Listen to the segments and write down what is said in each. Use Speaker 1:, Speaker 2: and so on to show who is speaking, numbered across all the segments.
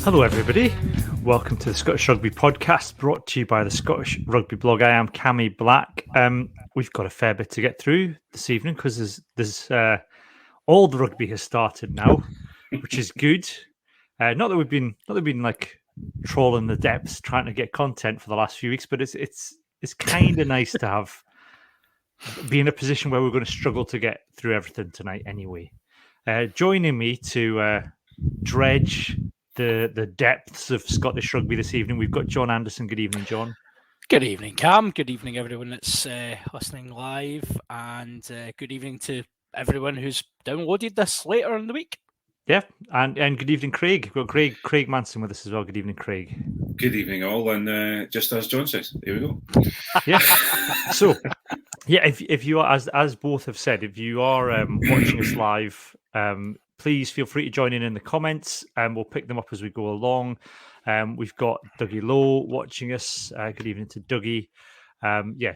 Speaker 1: Hello everybody, welcome to the Scottish Rugby Podcast, brought to you by the Scottish Rugby Blog. I am Cammy Black. We've got a fair bit to get through this evening because there's all the rugby has started now, which is good. Not that we've been like trawling the depths trying to get content for the last few weeks, but it's kind of nice to be in a position where we're going to struggle to get through everything tonight anyway. Joining me to dredge the depths of Scottish rugby this evening, we've got John Anderson. Good evening, John.
Speaker 2: Good evening, Cam. Good evening, everyone that's listening live, and good evening to everyone who's downloaded this later in the week.
Speaker 1: Yeah, and good evening, Craig. We've got Craig Manson with us as well. Good evening, Craig.
Speaker 3: Good evening, all, and just as John says, here we go.
Speaker 1: Yeah. So, yeah, if you are, as both have said, if you are watching us live, please feel free to join in the comments, and we'll pick them up as we go along. We've got Dougie Lowe watching us. Good evening to Dougie.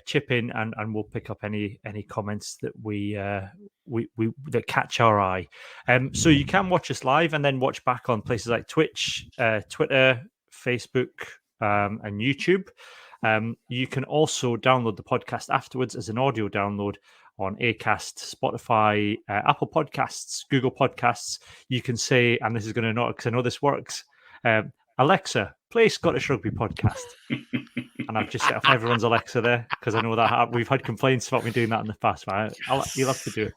Speaker 1: Chip in, and we'll pick up any comments that we that catch our eye. So you can watch us live and then watch back on places like Twitch, Twitter, Facebook, and YouTube. You can also download the podcast afterwards as an audio download on Acast, Spotify, Apple Podcasts, Google Podcasts. You can say, and this is going to not because I know this works, Alexa, play Scottish Rugby Podcast. And I've just set off everyone's Alexa there because I know that we've had complaints about me doing that in the past. But you'll have to do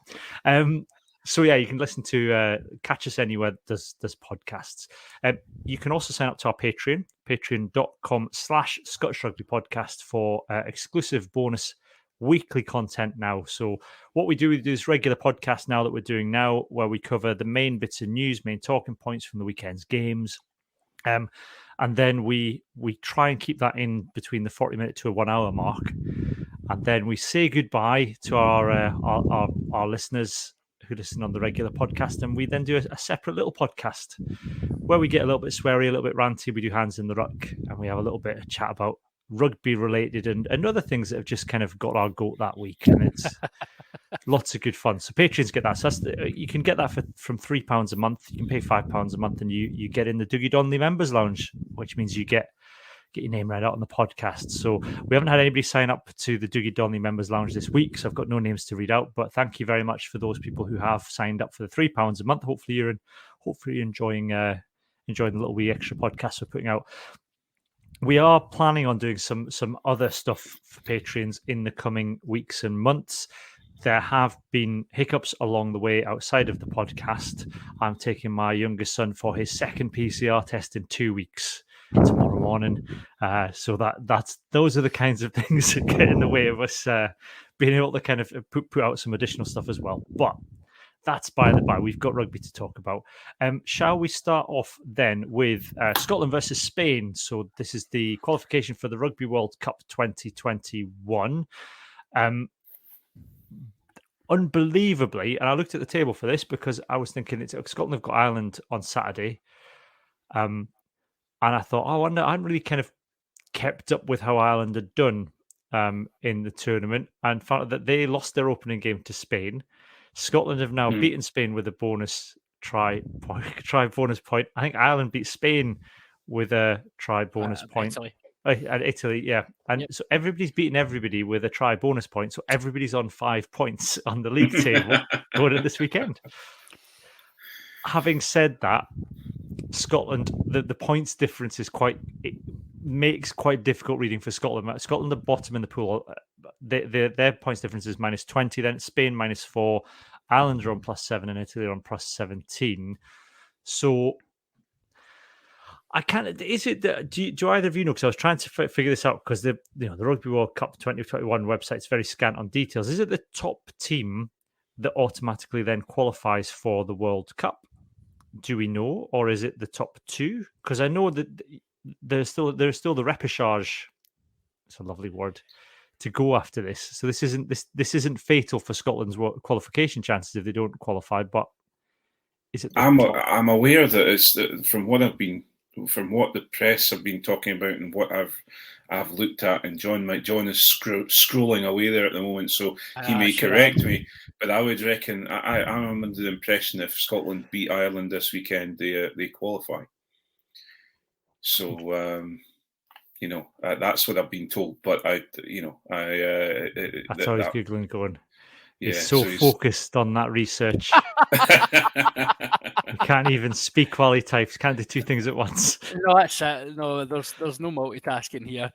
Speaker 1: it. So yeah, you can listen to catch us anywhere there's podcasts. You can also sign up to our Patreon, patreon.com/Scottish Rugby Podcast for exclusive bonus weekly content now. So what we do this regular podcast now that we're doing now, where we cover the main bits of news, main talking points from the weekend's games. And then we try and keep that in between the 40-minute to a 1 hour mark. And then we say goodbye to our listeners who listen on the regular podcast. And we then do a separate little podcast where we get a little bit sweary, a little bit ranty. We do Hands in the Ruck, and we have a little bit of chat about rugby related and other things that have just kind of got our goat that week. And it's lots of good fun. So patrons get that. So you can get that from £3 a month. You can pay £5 a month, and you get in the Dougie Donnelly Members Lounge, which means you get your name read out on the podcast. So we haven't had anybody sign up to the Dougie Donnelly Members Lounge this week, so I've got no names to read out. But thank you very much for those people who have signed up for the £3 a month. Hopefully you're enjoying the little wee extra podcast we're putting out. We are planning on doing some other stuff for Patreons in the coming weeks and months. There have been hiccups along the way outside of the podcast. I'm taking my youngest son for his second PCR test in 2 weeks tomorrow morning. So those are the kinds of things that get in the way of us being able to kind of put out some additional stuff as well. But that's by the by. We've got rugby to talk about. Shall we start off then with Scotland versus Spain? So this is the qualification for the Rugby World Cup 2021. Unbelievably, and I looked at the table for this because I was thinking Scotland have got Ireland on Saturday. And I thought, I wonder, I hadn't really kind of kept up with how Ireland had done in the tournament, and found that they lost their opening game to Spain. Scotland have now beaten Spain with a bonus try bonus point. I think Ireland beat Spain with a try bonus point. Italy, yeah. And so everybody's beating everybody with a try bonus point. So everybody's on 5 points on the league table going into this weekend. Having said that, Scotland, the points difference is makes quite difficult reading for Scotland. Scotland, the bottom in the pool, their points difference is -20. Then it's Spain -4. Ireland are on +7, and Italy are on +17. So I can't. Is it? Do either of you know? Because I was trying to figure this out because the Rugby World Cup 2021 website is very scant on details. Is it the top team that automatically then qualifies for the World Cup? Do we know, or is it the top two? Because I know that there's still the repechage. It's a lovely word to go after this. So this isn't fatal for Scotland's qualification chances if they don't qualify. But is it?
Speaker 3: I'm aware that it's from what the press have been talking about and what I've looked at, and John is scrolling away there at the moment, so he may correct me. But I would reckon I'm under the impression if Scotland beat Ireland this weekend, they qualify. So that's what I've been told. But
Speaker 1: That's how he's Googling going.
Speaker 3: Yeah,
Speaker 1: he's so focused on that research. He can't even speak while he types. Can't do two things at once.
Speaker 2: No, that's it. No, there's no multitasking here.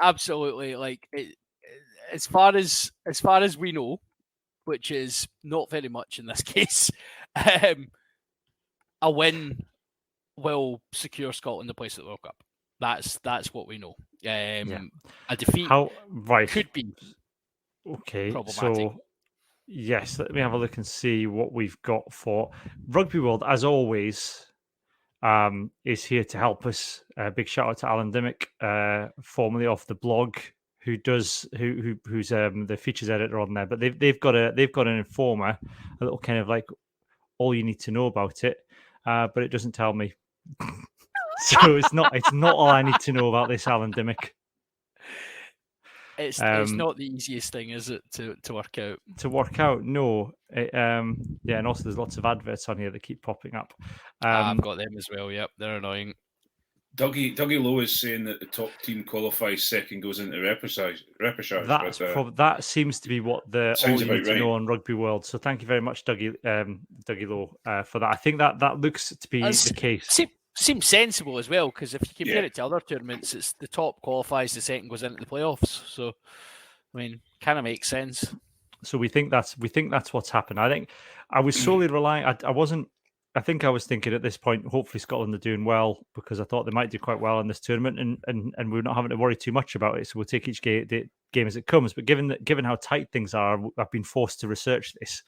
Speaker 2: Absolutely. Like as far as we know, which is not very much in this case, a win will secure Scotland a place at the World Cup. That's what we know. A defeat could be problematic.
Speaker 1: So yes, let me have a look and see what we've got for Rugby World. As always, is here to help us. Big shout out to Alan Dimmick, formerly of the blog, who's the features editor on there. But they've got an informer, a little kind of like all you need to know about it, but it doesn't tell me. So it's not all I need to know about this Alan Dimmick.
Speaker 2: It's not the easiest thing, is it, to work out?
Speaker 1: To work out, no. And also there's lots of adverts on here that keep popping up.
Speaker 2: I've got them as well. Yep, they're annoying.
Speaker 3: Dougie Lowe is saying that the top team qualifies second, goes into repechage.
Speaker 1: That seems to be what all you need to know on Rugby World. So thank you very much, Dougie Lowe, for that. I think that looks to be the case.
Speaker 2: Seems sensible as well, because if you compare it to other tournaments, it's the top qualifies, the second goes into the playoffs. So, I mean, kind of makes sense.
Speaker 1: So we think that's what's happened. I think I was solely relying. I think I was thinking at this point, hopefully Scotland are doing well, because I thought they might do quite well in this tournament, and we're not having to worry too much about it. So we'll take each game as it comes. But given how tight things are, I've been forced to research this.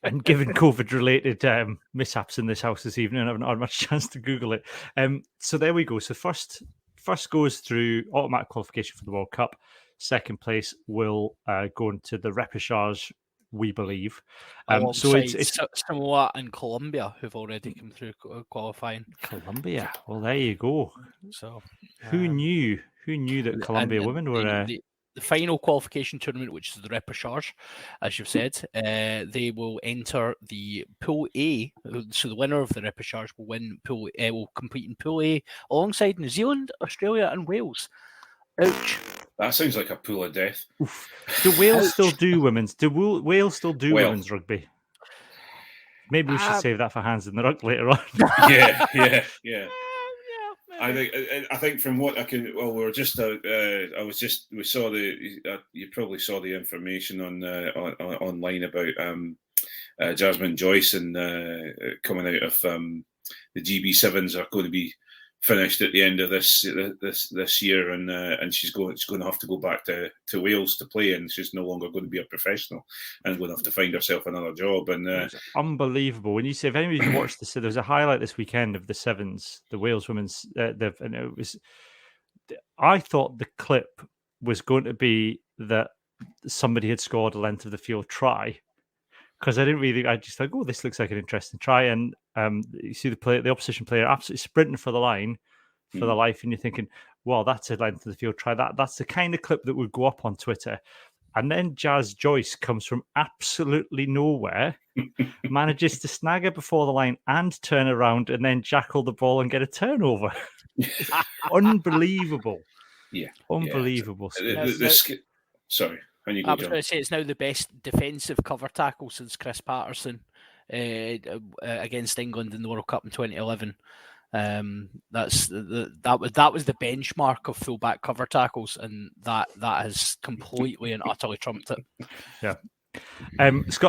Speaker 1: And given COVID-related mishaps in this house this evening, I haven't had much chance to Google it. So there we go. So first goes through automatic qualification for the World Cup. Second place will go into the repechage, we believe.
Speaker 2: So it's Samoa and Colombia who've already come through qualifying.
Speaker 1: Colombia. Well, there you go.
Speaker 2: So
Speaker 1: who knew that Colombia women were...
Speaker 2: The final qualification tournament, which is the repechage, as you've said, they will enter the Pool A. So the winner of the repechage will compete in Pool A alongside New Zealand, Australia, and Wales. Ouch!
Speaker 3: That sounds like a pool of death.
Speaker 1: Oof. Do Wales still do women's? Do Wales still do women's rugby? Maybe we should save that for Hands in the Ruck later on.
Speaker 3: Yeah. I think from what I can, well, we saw you probably saw the information on online about Jasmine Joyce and coming out of the GB7s are going to be finished at the end of this year, and she's going to have to go back to Wales to play, and she's no longer going to be a professional and going to have to find herself another job. And
Speaker 1: it's unbelievable. When you say, if anybody watched this, there was a highlight this weekend of the sevens, the Wales women's, and it was. I thought the clip was going to be that somebody had scored a length of the field try, because I just thought, oh, this looks like an interesting try. And you see the opposition player absolutely sprinting for the line for the life, and you're thinking, well, that's a length of the field try. That's the kind of clip that would go up on Twitter. And then Jazz Joyce comes from absolutely nowhere, manages to snag her before the line and turn around and then jackal the ball and get a turnover. Unbelievable.
Speaker 3: Yeah.
Speaker 1: Unbelievable.
Speaker 3: Sorry.
Speaker 2: I was going to say it's now the best defensive cover tackle since Chris Patterson against England in the World Cup in 2011. That was the benchmark of fullback cover tackles, and that has completely and utterly trumped it.
Speaker 1: Yeah.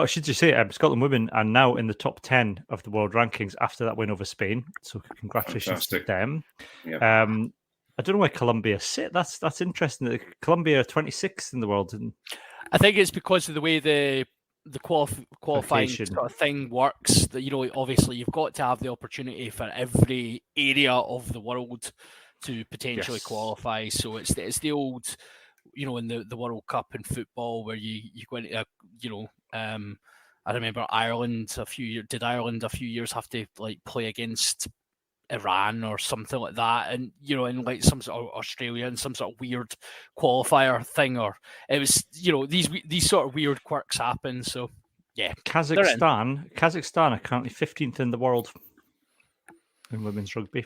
Speaker 1: Should you say Scotland women are now in the top 10 of the world rankings after that win over Spain. So congratulations to them.
Speaker 3: Yeah.
Speaker 1: I don't know where Colombia sit. That's interesting. Colombia are 26th in the world. And
Speaker 2: I think it's because of the way the qualifying sort of thing works. That, obviously you've got to have the opportunity for every area of the world to potentially qualify. So it's the old, in the World Cup in football where you go into I remember Ireland a few years have to play against Iran or something like that, and in some sort of Australia and some sort of weird qualifier thing, or it was these sort of weird quirks happen. So yeah,
Speaker 1: Kazakhstan are currently 15th in the world. in women's rugby.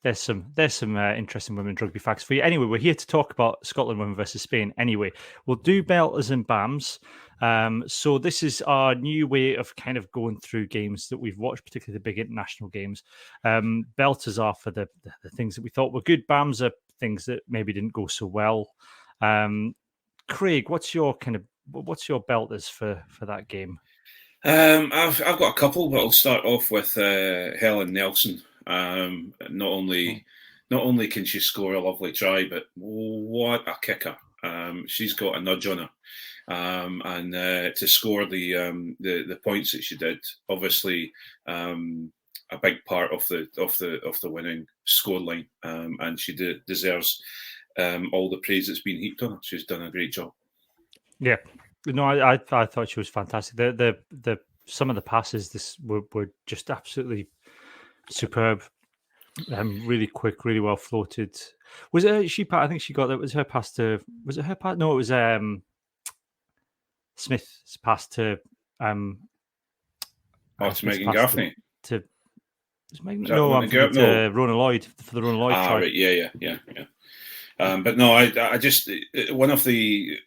Speaker 1: There's some interesting women's rugby facts for you. Anyway, we're here to talk about Scotland women versus Spain. Anyway, we'll do belters and BAMs. So this is our new way of kind of going through games that we've watched, particularly the big international games. Belters are for the things that we thought were good. BAMs are things that maybe didn't go so well. Craig, what's your belters for that game?
Speaker 3: I've got a couple, but I'll start off with Helen Nelson. Not only can she score a lovely try, but what a kicker! She's got a nudge on her, and to score the points that she did, obviously a big part of the winning scoreline, and she deserves all the praise that's been heaped on her. She's done a great job.
Speaker 1: Yeah, no, I thought she was fantastic. The some of the passes were just absolutely superb. Really quick, really well floated. Was it I think she got it. Was her pass to? Was it her pass? No, it was Smith's pass to.
Speaker 3: To Megan Gaffney.
Speaker 1: To Rona Lloyd for the Rona Lloyd try.
Speaker 3: Right, yeah. But no, I just one of the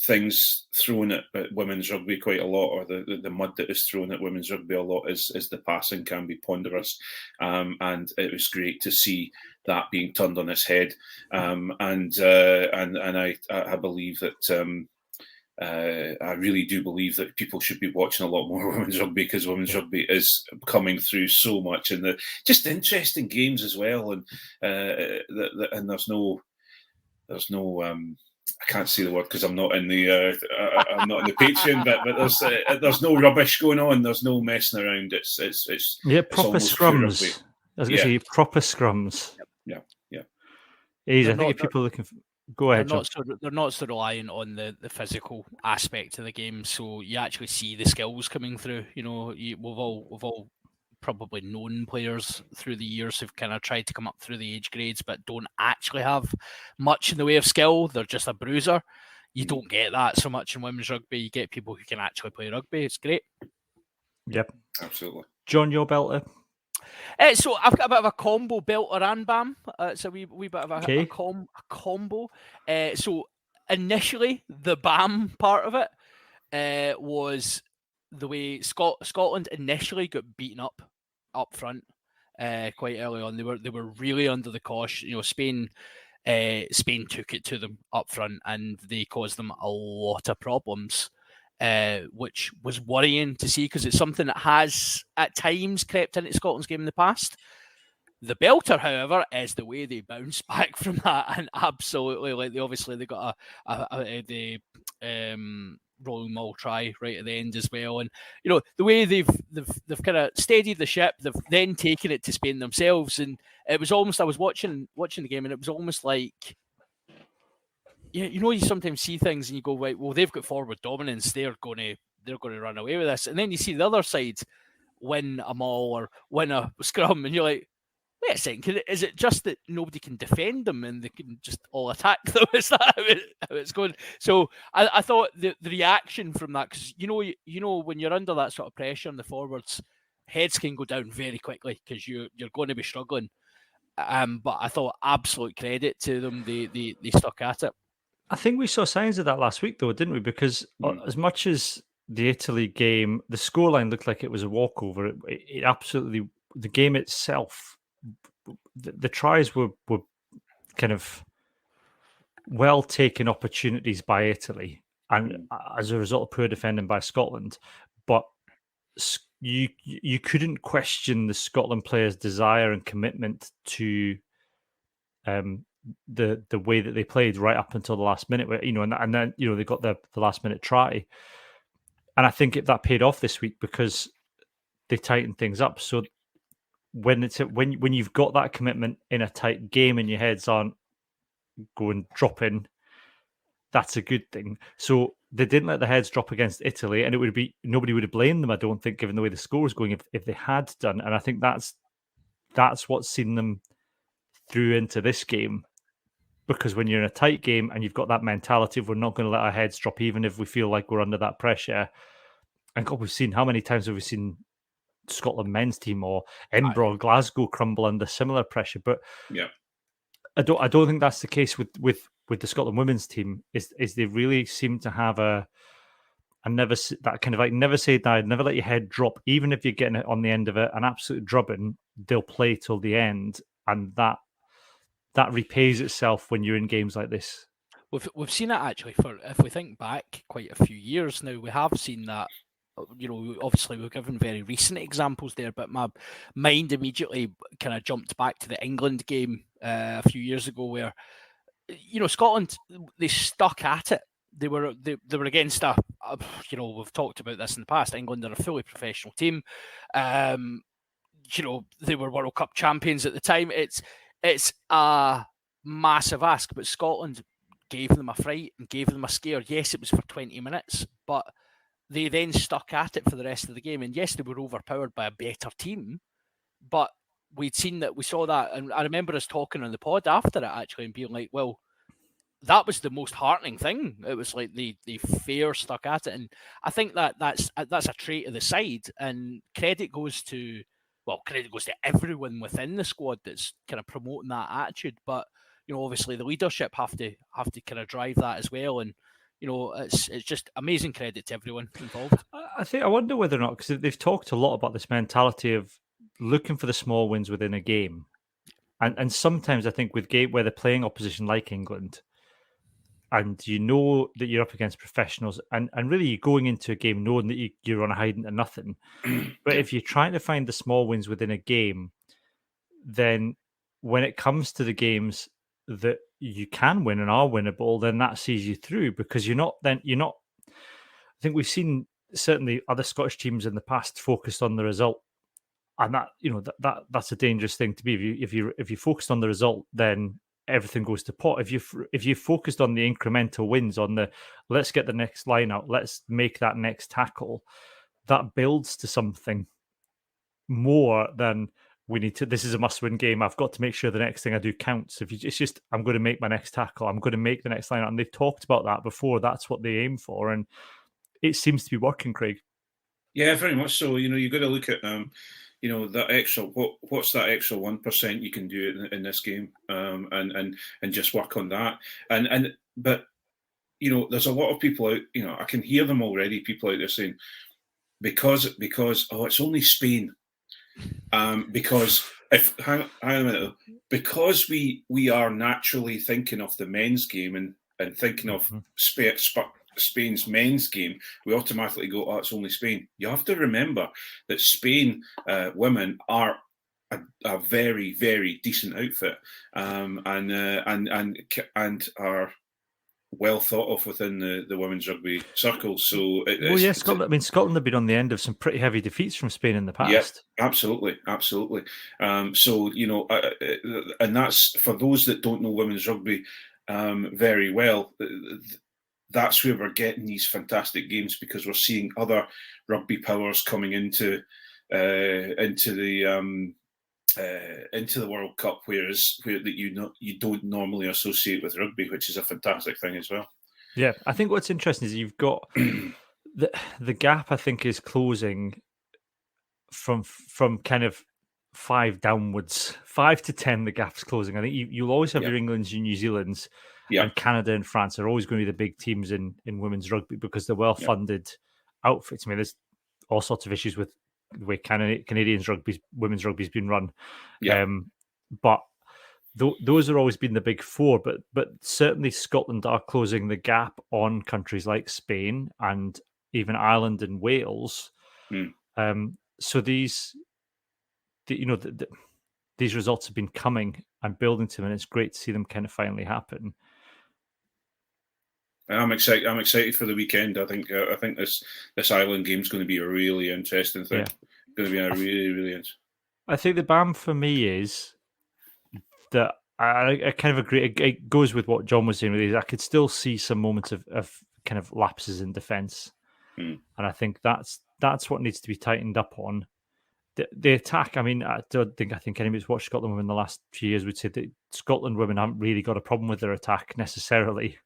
Speaker 3: things thrown at women's rugby quite a lot, or the mud that is thrown at women's rugby a lot, is the passing can be ponderous, and it was great to see that being turned on its head, and I believe that I really do believe that people should be watching a lot more women's rugby, because women's rugby is coming through so much, and just interesting games as well, and there's no I can't say the word because I'm not in the Patreon, but there's no rubbish going on. There's no messing around. It's
Speaker 1: proper scrums. I was going to say proper scrums.
Speaker 3: Yeah.
Speaker 1: Easy. I think if people are looking. Go ahead.
Speaker 2: They're not so reliant on the physical aspect of the game, so you actually see the skills coming through. You know, we've all probably known players through the years who've kind of tried to come up through the age grades but don't actually have much in the way of skill. They're just a bruiser. You don't get that so much in women's rugby. You get people who can actually play rugby. It's great.
Speaker 1: Yep,
Speaker 3: absolutely.
Speaker 1: John, your belter?
Speaker 2: So I've got a bit of a combo, belter and BAM. It's a wee bit of a combo. So initially, the BAM part of it was the way Scotland initially got beaten up front quite early on. They were really under the cosh. You know, Spain took it to them up front, and they caused them a lot of problems, which was worrying to see, because it's something that has at times crept into Scotland's game in the past. The belter, however, is the way they bounce back from that, and absolutely, like they got the rolling maul try right at the end as well, and you know the way they've kind of steadied the ship. They've then taken it to Spain themselves, and it was almost, I was watching the game, and it was almost like, you know, you sometimes see things and you go, right, well, they've got forward dominance, they're going to run away with this, and then you see the other side win a maul or win a scrum, and you're like, wait a second, is it just that nobody can defend them and they can just all attack them? Is that how it's going? So I thought the reaction from that, because you know when you're under that sort of pressure on the forwards, heads can go down very quickly because you're going to be struggling. But I thought absolute credit to them. They stuck at it.
Speaker 1: I think we saw signs of that last week, though, didn't we? Because as much as the Italy game, the scoreline looked like it was a walkover. It absolutely, the game itself, the tries were kind of well taken opportunities by Italy, and as a result of poor defending by Scotland. But you couldn't question the Scotland players' desire and commitment to the way that they played right up until the last minute, where, you know, and then, you know, they got the last minute try, and I think that paid off this week because they tightened things up. So when you've got that commitment in a tight game and your heads aren't going dropping, that's a good thing. So they didn't let the heads drop against Italy, and nobody would have blamed them, I don't think, given the way the score was going, if they had done. And I think that's what's seen them through into this game, because when you're in a tight game and you've got that mentality of, we're not going to let our heads drop even if we feel like we're under that pressure, And God, we've seen how many times have we seen Scotland men's team or Edinburgh, Glasgow crumble under similar pressure. But I don't think that's the case with the Scotland women's team. Is they really seem to have never say die, never let your head drop. Even if you're getting it on the end of it, an absolute drubbing, they'll play till the end, and that repays itself when you're in games like this.
Speaker 2: We've seen it actually if we think back quite a few years now, we have seen that. Obviously we've given very recent examples there, but my mind immediately kind of jumped back to the England game a few years ago where, Scotland, they stuck at it. They were against we've talked about this in the past. England are a fully professional team. They were World Cup champions at the time. It's a massive ask, but Scotland gave them a fright and gave them a scare. Yes, it was for 20 minutes, but they then stuck at it for the rest of the game. And yes, they were overpowered by a better team, but we saw that. And I remember us talking on the pod after it actually and being like, well, that was the most heartening thing. It was like the fair stuck at it. And I think that's a trait of the side, and credit goes to everyone within the squad that's kind of promoting that attitude. But, obviously the leadership have to kind of drive that as well. And, it's just amazing credit to everyone involved.
Speaker 1: I wonder whether or not, because they've talked a lot about this mentality of looking for the small wins within a game. And sometimes I think with game where they're playing opposition like England, and that you're up against professionals, and really you're going into a game knowing that you're on a hiding to nothing. But if you're trying to find the small wins within a game, then when it comes to the games that you can win and are winnable, then that sees you through, because you're not. I think we've seen certainly other Scottish teams in the past focused on the result, and that's a dangerous thing to be. If you focused on the result, then everything goes to pot. If you focused on the incremental wins, on the let's get the next line out, let's make that next tackle, that builds to something more than we need to. This is a must-win game. I've got to make sure the next thing I do counts. It's just I'm going to make my next tackle. I'm going to make the next line out. And they've talked about that before. That's what they aim for, and it seems to be working, Craig.
Speaker 3: Yeah, very much so. You've got to look at that extra. What's that extra 1% you can do in this game, and just work on that. But there's a lot of people out. I can hear them already. People out there saying because it's only Spain. Because hang on a minute, because we are naturally thinking of the men's game and thinking of Spain's men's game, we automatically go, oh, it's only Spain. You have to remember that Spain women are a very, very decent outfit, and are well thought of within the women's rugby circle. So,
Speaker 1: Scotland have been on the end of some pretty heavy defeats from Spain in the past.
Speaker 3: Yeah, absolutely. So and that's for those that don't know women's rugby very well. That's where we're getting these fantastic games, because we're seeing other rugby powers coming into the World Cup, where you don't normally associate with rugby, which is a fantastic thing as well.
Speaker 1: Yeah, I think what's interesting is you've got the gap. I think is closing from kind of 5 downwards, 5 to 10. The gap's closing. I think you'll always have your Englands, your New Zealands, and Canada and France are always going to be the big teams in women's rugby, because they're well funded outfits. I mean, there's all sorts of issues with the way Canadians women's rugby's been run, but those have always been the big four. But certainly Scotland are closing the gap on countries like Spain and even Ireland and Wales. So these results have been coming and building to them, and it's great to see them kind of finally happen.
Speaker 3: I'm excited for the weekend. I think this Ireland game is going to be a really interesting thing. Going to be a really, really interesting.
Speaker 1: I think the BAM for me is that I kind of agree. It goes with what John was saying. Really, I could still see some moments of kind of lapses in defence, and I think that's what needs to be tightened up on. The attack. I mean, I think anybody who's watched Scotland women in the last few years would say that Scotland women haven't really got a problem with their attack necessarily.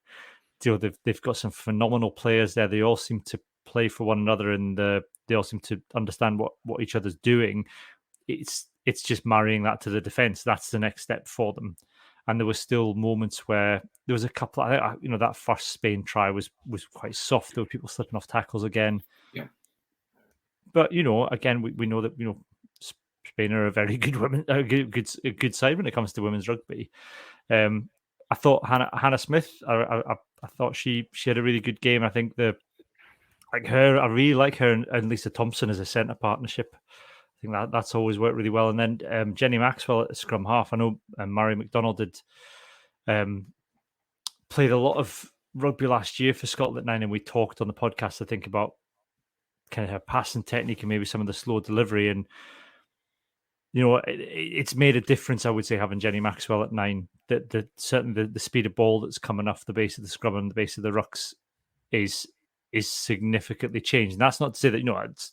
Speaker 1: They've got some phenomenal players there. They all seem to play for one another, and they all seem to understand what each other's doing. It's just marrying that to the defense. That's the next step for them. And there were still moments where there was a couple. That first Spain try was quite soft. There were people slipping off tackles again.
Speaker 3: Yeah.
Speaker 1: But again, we know that Spain are a very good good side when it comes to women's rugby. I thought Hannah Smith. I thought she had a really good game. I think I really like her and Lisa Thompson as a centre partnership. I think that's always worked really well. And then Jenny Maxwell at scrum half. I know Mary McDonald did played a lot of rugby last year for Scotland 9, and we talked on the podcast, I think, about kind of her passing technique and maybe some of the slow delivery. And it's made a difference, I would say, having Jenny Maxwell at 9. That certainly the speed of ball that's coming off the base of the scrum and the base of the rucks is significantly changed. And that's not to say that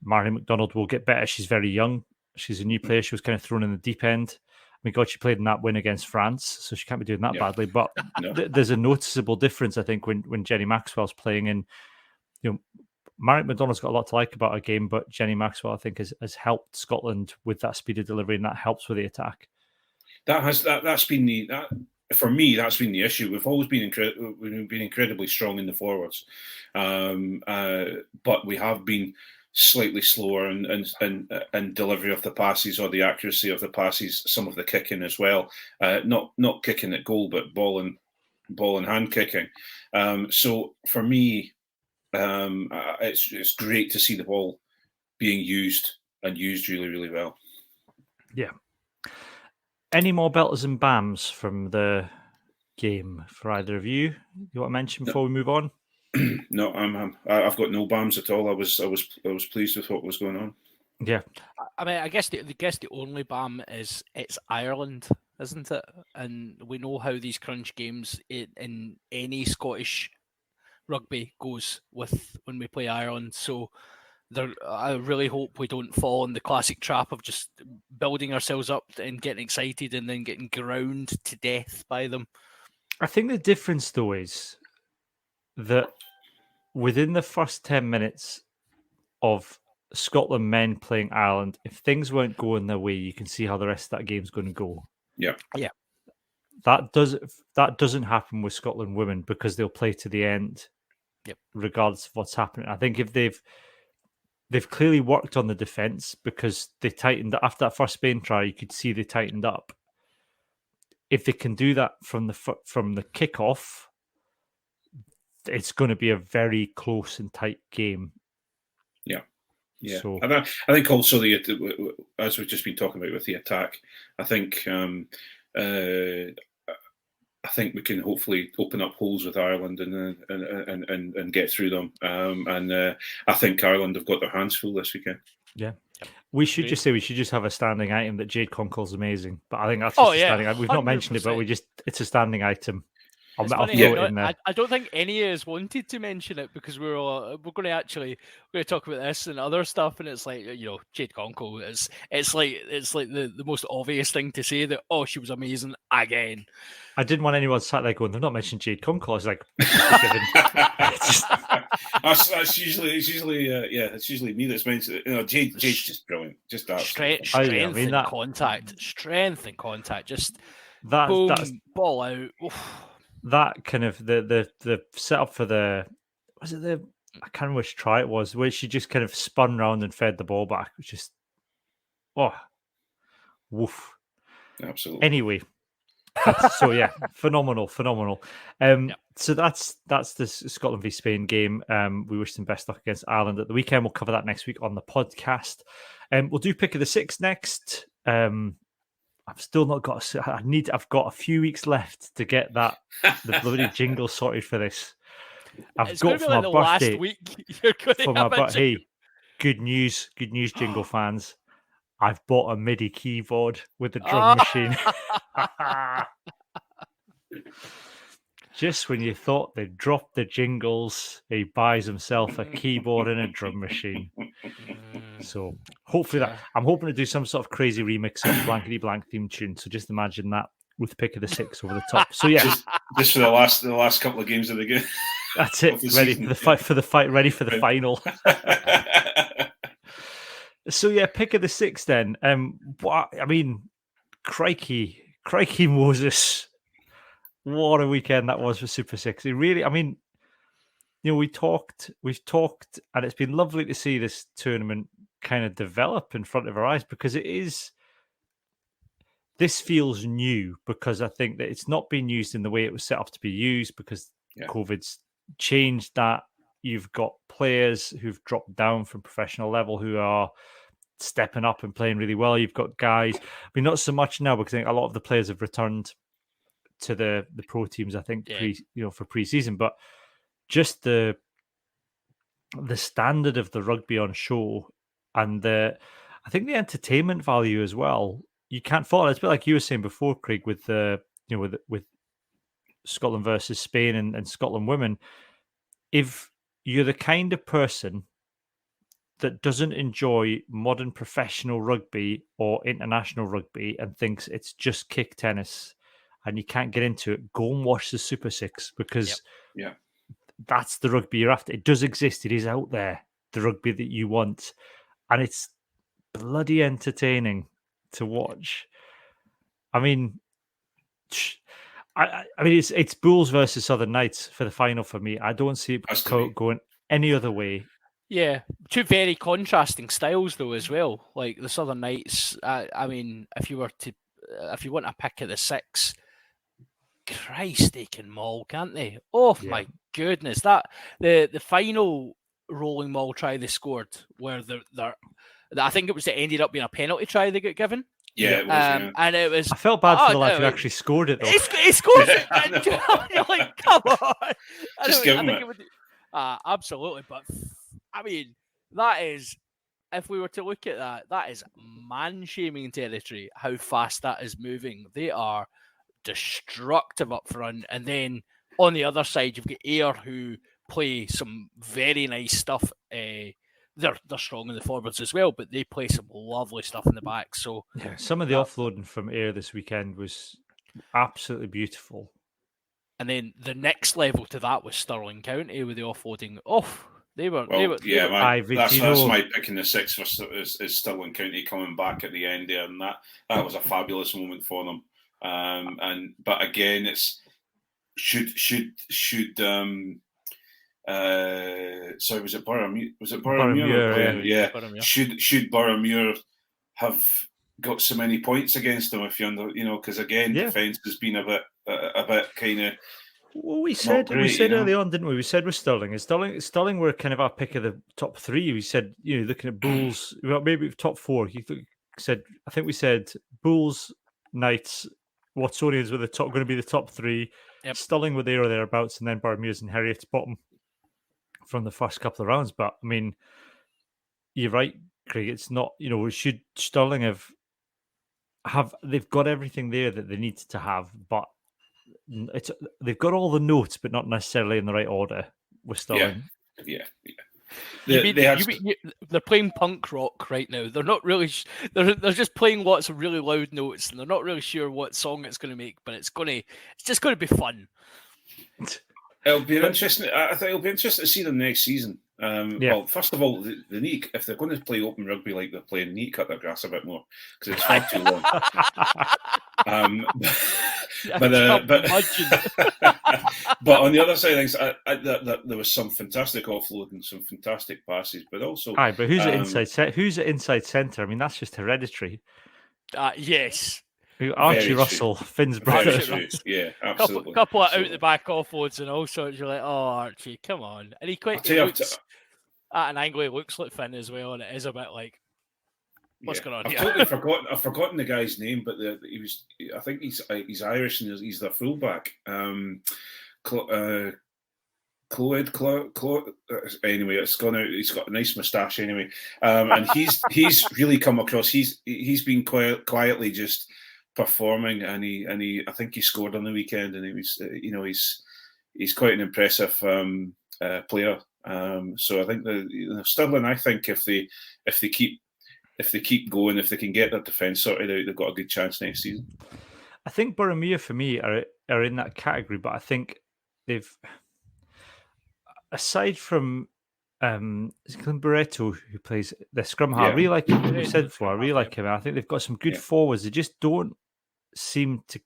Speaker 1: Mary McDonald will get better. She's very young. She's a new player. She was kind of thrown in the deep end. I mean, God, she played in that win against France, so she can't be doing that badly. But there's a noticeable difference, I think, when Jenny Maxwell's playing. And Mary McDonald's got a lot to like about her game, but Jenny Maxwell, I think, has helped Scotland with that speed of delivery, and that helps with the attack.
Speaker 3: That's been for me. That's been the issue. We've always been incredibly strong in the forwards, but we have been slightly slower and delivery of the passes or the accuracy of the passes, some of the kicking as well. Not kicking at goal, but ball and hand kicking. So for me, it's great to see the ball being used really, really well.
Speaker 1: Yeah. Any more belters and bams from the game for either of you? You want to mention before we move on?
Speaker 3: No, I've got no bams at all. I was pleased with what was going on.
Speaker 1: Yeah,
Speaker 2: I mean, I guess the only bam is it's Ireland, isn't it? And we know how these crunch games in any Scottish rugby goes with when we play Ireland. So I really hope we don't fall in the classic trap of just building ourselves up and getting excited and then getting ground to death by them.
Speaker 1: I think the difference though is that within the first 10 minutes of Scotland men playing Ireland, if things weren't going their way, you can see how the rest of that game's going to go.
Speaker 3: Yeah.
Speaker 1: That doesn't happen with Scotland women because they'll play to the end, regardless of what's happening. I think if they've clearly worked on the defence because they tightened after that first Spain try, you could see they tightened up. If they can do that from the kickoff, it's going to be a very close and tight game.
Speaker 3: Yeah.
Speaker 1: So,
Speaker 3: and I think also as we've just been talking about with the attack, I think we can hopefully open up holes with Ireland and get through them. And I think Ireland have got their hands full this weekend.
Speaker 1: Yeah. We should just have a standing item that Jade Konkeler's amazing. But I think that's just a standing item. We've not mentioned it, but it's a standing item. I'll throw it in there.
Speaker 2: I don't think any of us wanted to mention it because we're going to talk about this and other stuff, and it's like Jade Konkeler it's like the most obvious thing to say that she was amazing again.
Speaker 1: I didn't want anyone sat there going, they've not mentioned Jade Konkeler. I was like,
Speaker 3: it's usually me that's mentioned it. Jade's just brilliant, just
Speaker 2: strength and contact, just boom, that's ball out. Oof.
Speaker 1: That kind of the setup for I can't remember which try it was, where she just kind of spun around and fed the ball back. It was just woof.
Speaker 3: Absolutely.
Speaker 1: Anyway, phenomenal. So that's the Scotland v Spain game. We wish them best luck against Ireland at the weekend. We'll cover that next week on the podcast. We'll do pick of the six next. I've still not got. I've got a few weeks left to get the bloody jingle sorted for this.
Speaker 2: It's got for my birthday. Last week you're
Speaker 1: for my birthday. Hey, good news, jingle fans! I've bought a MIDI keyboard with a drum machine. Just when you thought they'd dropped the jingles, he buys himself a keyboard and a drum machine. So hopefully I'm hoping to do some sort of crazy remix of Blankety Blank theme tune. So just imagine that with pick of the six over the top. So yeah,
Speaker 3: just for the last couple of games of the game.
Speaker 1: That's it. Ready for the fight. For the fight. Ready for the final. So yeah, pick of the six then. Crikey Moses! What a weekend that was for Super Six. It really, we've talked, and it's been lovely to see this tournament kind of develop in front of our eyes, because this feels new, because I think that it's not been used in the way it was set up to be used, because COVID's changed that. You've got players who've dropped down from professional level who are stepping up and playing really well. You've got guys, not so much now, because I think a lot of the players have returned to the pro teams, I think, for pre-season, but just the standard of the rugby on show, and I think the entertainment value as well, you can't fault it. It's a bit like you were saying before, Craig, with with Scotland versus Spain and Scotland women. If you're the kind of person that doesn't enjoy modern professional rugby or international rugby and thinks it's just kick tennis and you can't get into it, go and watch the Super Six, because that's the rugby you're after. It does exist. It is out there, the rugby that you want. And it's bloody entertaining to watch. It's Bulls versus Southern Knights for the final for me. I don't see it going any other way.
Speaker 2: Yeah, two very contrasting styles though as well. Like the Southern Knights, if you want to pick at the six, Christ, they can maul, can't they? Oh my goodness, that the final rolling maul try they scored, where I think it ended up being a penalty try they got given.
Speaker 3: Yeah, it was,
Speaker 2: and it was.
Speaker 1: I felt bad for the lad who actually scored it though.
Speaker 2: He scored it. You're like, come on,
Speaker 3: just give him it.
Speaker 2: Absolutely, but that is, if we were to look at that is man-shaming territory, how fast that is moving. They are destructive up front, and then on the other side, you've got Ayr, who play some very nice stuff. They're strong in the forwards as well, but they play some lovely stuff in the back. So
Speaker 1: some of the offloading from Ayr this weekend was absolutely beautiful.
Speaker 2: And then the next level to that was Stirling County with the offloading. That's
Speaker 3: my pick in the six is Stirling County coming back at the end there, and that was a fabulous moment for them. But again, it's should was it Boroughmuir? Was it Boroughmuir? Yeah. Should Boroughmuir have got so many points against them? If because again, defence has been a bit kind of.
Speaker 1: Well, we said early on, didn't we? We said with Stirling were kind of our pick of the top three. We said, looking at Bulls, maybe top four. I think we said Bulls, Knights, Watsonians were going to be the top three.
Speaker 2: Yep.
Speaker 1: Stirling were there or thereabouts, and then Boroughmuir's and Heriot's bottom from the first couple of rounds. But you're right, Craig. It's not, should Stirling they've got everything there that they need to have, but they've got all the notes, but not necessarily in the right order with Stirling.
Speaker 3: Yeah.
Speaker 2: They're playing punk rock right now. They're not really. They're just playing lots of really loud notes, and they're not really sure what song it's going to make. But it's just going to be fun.
Speaker 3: It'll be interesting. I think it'll be interesting to see them next season. Well, first of all, the knee. If they're going to play open rugby like they're playing, need cut their grass a bit more because it's far too long. But on the other side of things, there was some fantastic offloading, some fantastic passes, but also.
Speaker 1: But who's at inside? Who's at inside centre? That's just hereditary.
Speaker 2: Yes.
Speaker 1: Archie Russell, Finn's brother.
Speaker 3: Yeah, absolutely.
Speaker 2: Couple of out the back offloads and all sorts. You're like, oh, Archie, come on. And he looks at an angle. He looks like Finn as well, and it is a bit like, what's going on here?
Speaker 3: I've forgotten the guy's name, but I think he's Irish and he's the fullback. Cloyd. Anyway, it's gone out. He's got a nice moustache anyway, and he's really come across. He's been quietly just performing, and he I think he scored on the weekend, and he was he's quite an impressive player. So I think Stirling. I think if they keep going, if they can get their defence sorted out, they've got a good chance next season.
Speaker 1: I think Boroughmuir for me are in that category, but I think aside from is it Glenn Barreto who plays the scrum half? I really like him. We said before, I really like him. I think they've got some good forwards. They just don't seem to.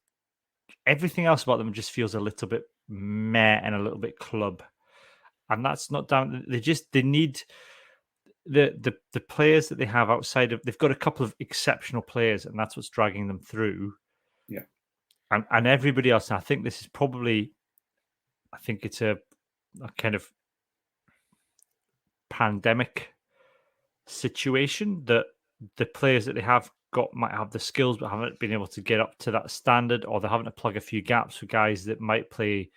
Speaker 1: Everything else about them just feels a little bit meh and a little bit club, and that's not down. They need the players that they have outside of. They've got a couple of exceptional players, and that's what's dragging them through.
Speaker 3: Yeah,
Speaker 1: and everybody else. I think this is probably. I think it's a kind of pandemic situation that the players that they have got might have the skills but haven't been able to get up to that standard, or they're having to plug a few gaps for guys that might play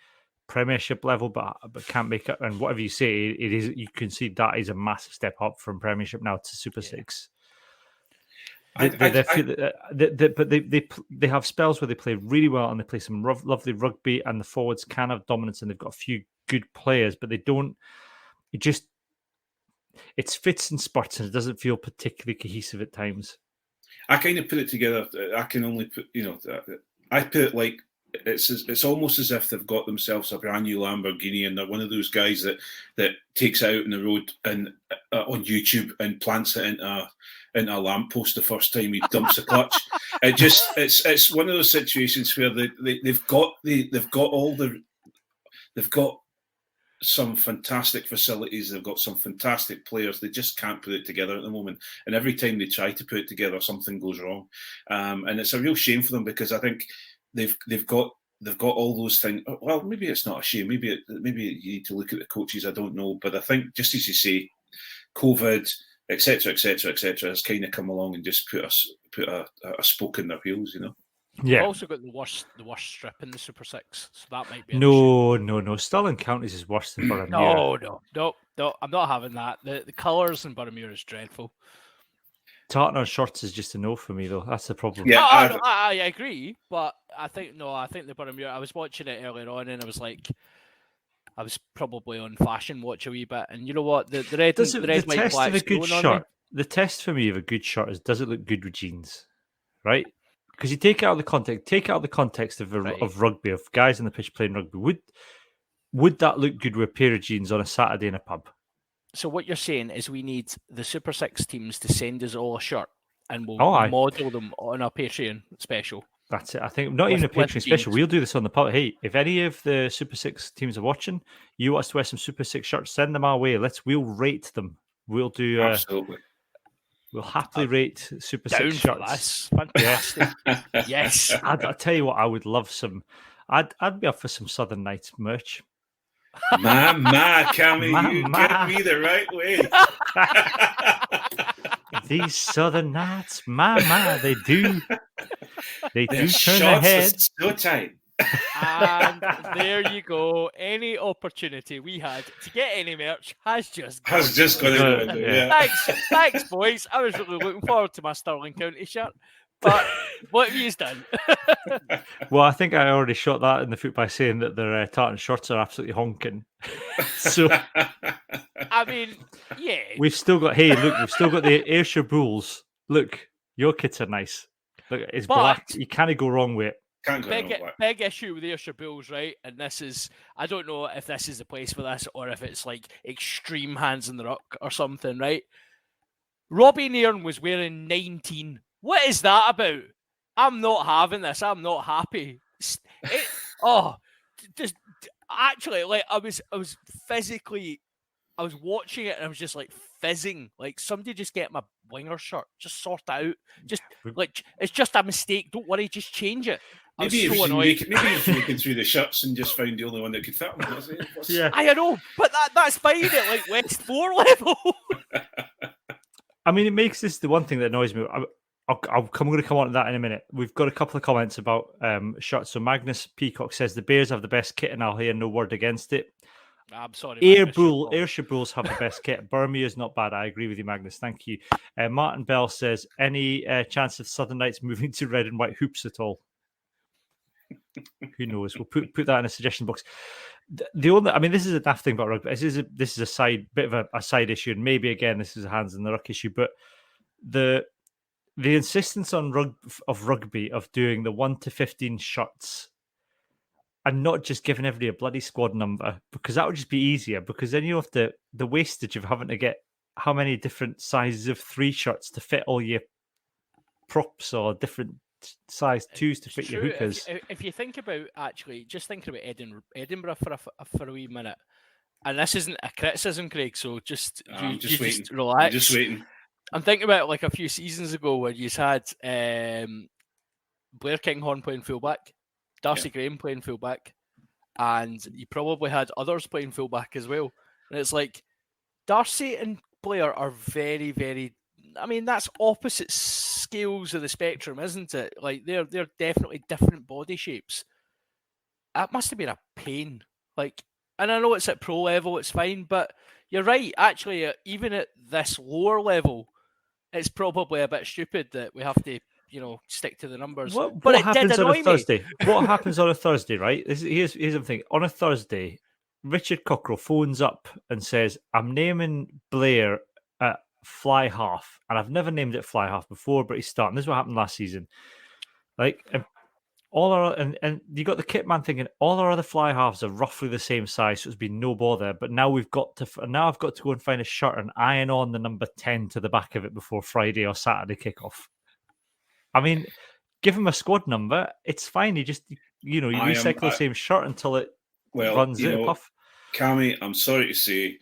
Speaker 1: Premiership level but can't make it. And whatever you say, it is, you can see that is a massive step up from Premiership now to Super 6. But they have spells where they play really well and they play some lovely rugby, and the forwards can have dominance, and they've got a few good players, but they don't. It's fits and spurts, and it doesn't feel particularly cohesive at times.
Speaker 3: I kind of put it together. I can only put, I put it like it's almost as if they've got themselves a brand new Lamborghini, and they're one of those guys that takes it out on the road and on YouTube and plants it into a lamppost the first time he dumps a clutch. It's one of those situations where they've got some fantastic facilities. They've got some fantastic players. They just can't put it together at the moment. And every time they try to put it together, something goes wrong. And it's a real shame for them, because I think they've got all those things. Well, maybe it's not a shame. Maybe you need to look at the coaches. I don't know. But I think, just as you say, COVID, etc., has kind of come along and just put a spoke in their wheels.
Speaker 2: Yeah. We've also got the worst strip in the Super 6, so that might be
Speaker 1: no. Stirling Counties is worse than Boroughmuir.
Speaker 2: No, I'm not having that. The colours in Boroughmuir is dreadful.
Speaker 1: Tartan on shorts is just a no for me, though. That's the problem.
Speaker 2: Yeah, I agree, but I think the Boroughmuir. I was watching it earlier on, and I was probably on Fashion Watch a wee bit, and you know what? The red, white, black.
Speaker 1: The test for me of a good shirt is, does it look good with jeans, right? Because you take it out of the context of rugby, of guys on the pitch playing rugby. Would that look good with a pair of jeans on a Saturday in a pub?
Speaker 2: So what you're saying is we need the Super 6 teams to send us all a shirt, and we'll model them on a Patreon special.
Speaker 1: That's it. I think not even a Patreon special. We'll do this on the pub. Hey, if any of the Super 6 teams are watching, you want us to wear some Super 6 shirts, send them our way. We'll rate them. We'll do
Speaker 3: absolutely.
Speaker 1: We'll happily rate Super 6 shirts.
Speaker 2: Fantastic. Yes.
Speaker 1: I'll tell you what, I would love some. I'd be up for some Southern Nights merch.
Speaker 3: Cammy, you get me the right way.
Speaker 1: These Southern Nights, they do turn ahead.
Speaker 3: So tight.
Speaker 2: And there you go. Any opportunity we had to get any merch has just gone
Speaker 3: out the window. Yeah.
Speaker 2: Thanks, boys. I was really looking forward to my Stirling County shirt. But what have you done?
Speaker 1: Well, I think I already shot that in the foot by saying that their tartan shorts are absolutely honking. So,
Speaker 2: I mean, yeah.
Speaker 1: We've still got the Ayrshire Bulls. Look, your kits are nice. Look, it's black. You can't go wrong with it.
Speaker 2: Big issue with the Ayrshire Bulls, right? And this is, I don't know if this is the place for this or if it's like extreme hands in the ruck or something, right? Robbie Nairn was wearing 19. What is that about? I'm not having this. I'm not happy. Actually, like I was watching it and I was just like fizzing. Like, somebody just get my winger shirt, just sort it out. Just like, it's just a mistake. Don't worry, just change it.
Speaker 3: Maybe he was looking through the shirts and just found the only one that could fit him.
Speaker 1: Yeah,
Speaker 2: I know, but that's fine at like West 4 level.
Speaker 1: I mean, it makes this the one thing that annoys me. I'm going to come on to that in a minute. We've got a couple of comments about shirts. So Magnus Peacock says the Bears have the best kit, and I'll hear no word against it.
Speaker 2: I'm sorry.
Speaker 1: Ayrshire Bulls have the best kit. Boroughmuir is not bad. I agree with you, Magnus. Thank you. Martin Bell says, any chance of Southern Knights moving to red and white hoops at all? Who knows? We'll put that in a suggestion box. This is a daft thing about rugby. This is a bit of a side issue, and maybe again this is a hands in the ruck issue. But the insistence on rugby of doing the 1 to 15 shots and not just giving everybody a bloody squad number, because that would just be easier, because then you have the wastage of having to get how many different sizes of 3 shirts to fit all your props or different size 2s to fit your hookers.
Speaker 2: If you think about, actually, just thinking about Edinburgh for a wee minute, and this isn't a criticism, Craig, so just just relax.
Speaker 3: I'm just waiting.
Speaker 2: I'm thinking about like a few seasons ago where you had Blair Kinghorn playing fullback, Darcy Graham playing fullback, and you probably had others playing fullback as well. And it's like Darcy and Blair are very, very. I mean, that's opposite scales of the spectrum, isn't it? Like they're definitely different body shapes. That must have been a pain. Like, and I know it's at pro level, it's fine, but you're right. Actually, even at this lower level, it's probably a bit stupid that we have to, stick to the numbers.
Speaker 1: What happens on a Thursday? What happens on a Thursday, right? Here's the thing. On a Thursday, Richard Cockrell phones up and says, "I'm naming Blair at fly half," and I've never named it fly half before, but he's starting. This is what happened last season. Like, all our and you got the kit man thinking all our other fly halves are roughly the same size, so it's been no bother. But now I've got to go and find a shirt and iron on the number 10 to the back of it before Friday or Saturday kickoff. I mean, give him a squad number, it's fine. You just you recycle the same shirt until it runs out of puff.
Speaker 3: Cammy, I'm sorry to say,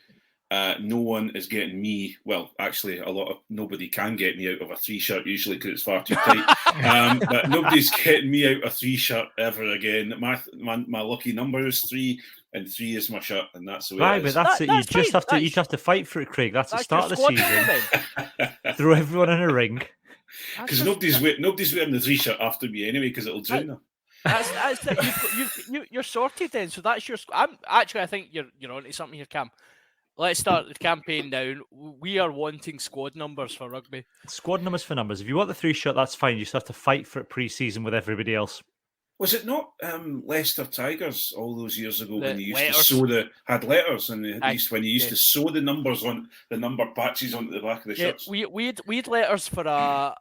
Speaker 3: no one is getting me. Well, actually, nobody can get me out of a 3 shirt usually because it's far too tight. But nobody's getting me out of a 3 shirt ever again. My lucky number is 3, and 3 is my shirt, and that's the way. Right,
Speaker 1: but that's it. You just have to fight for it, Craig. That's the start of the season. Throw everyone in a ring.
Speaker 3: Because nobody's wearing the 3 shirt after me anyway, because it'll drown them.
Speaker 2: That's you're sorted then. So that's your. I think you're onto something here, Cam. Let's start the campaign now. We are wanting squad numbers for rugby.
Speaker 1: Squad numbers for numbers. If you want the 3 shirt, that's fine. You just have to fight for it pre-season with everybody else.
Speaker 3: Was it not Leicester Tigers all those years ago when they used to had letters, and when you used to sew the numbers on the number patches onto the back of the shirts?
Speaker 2: We had letters for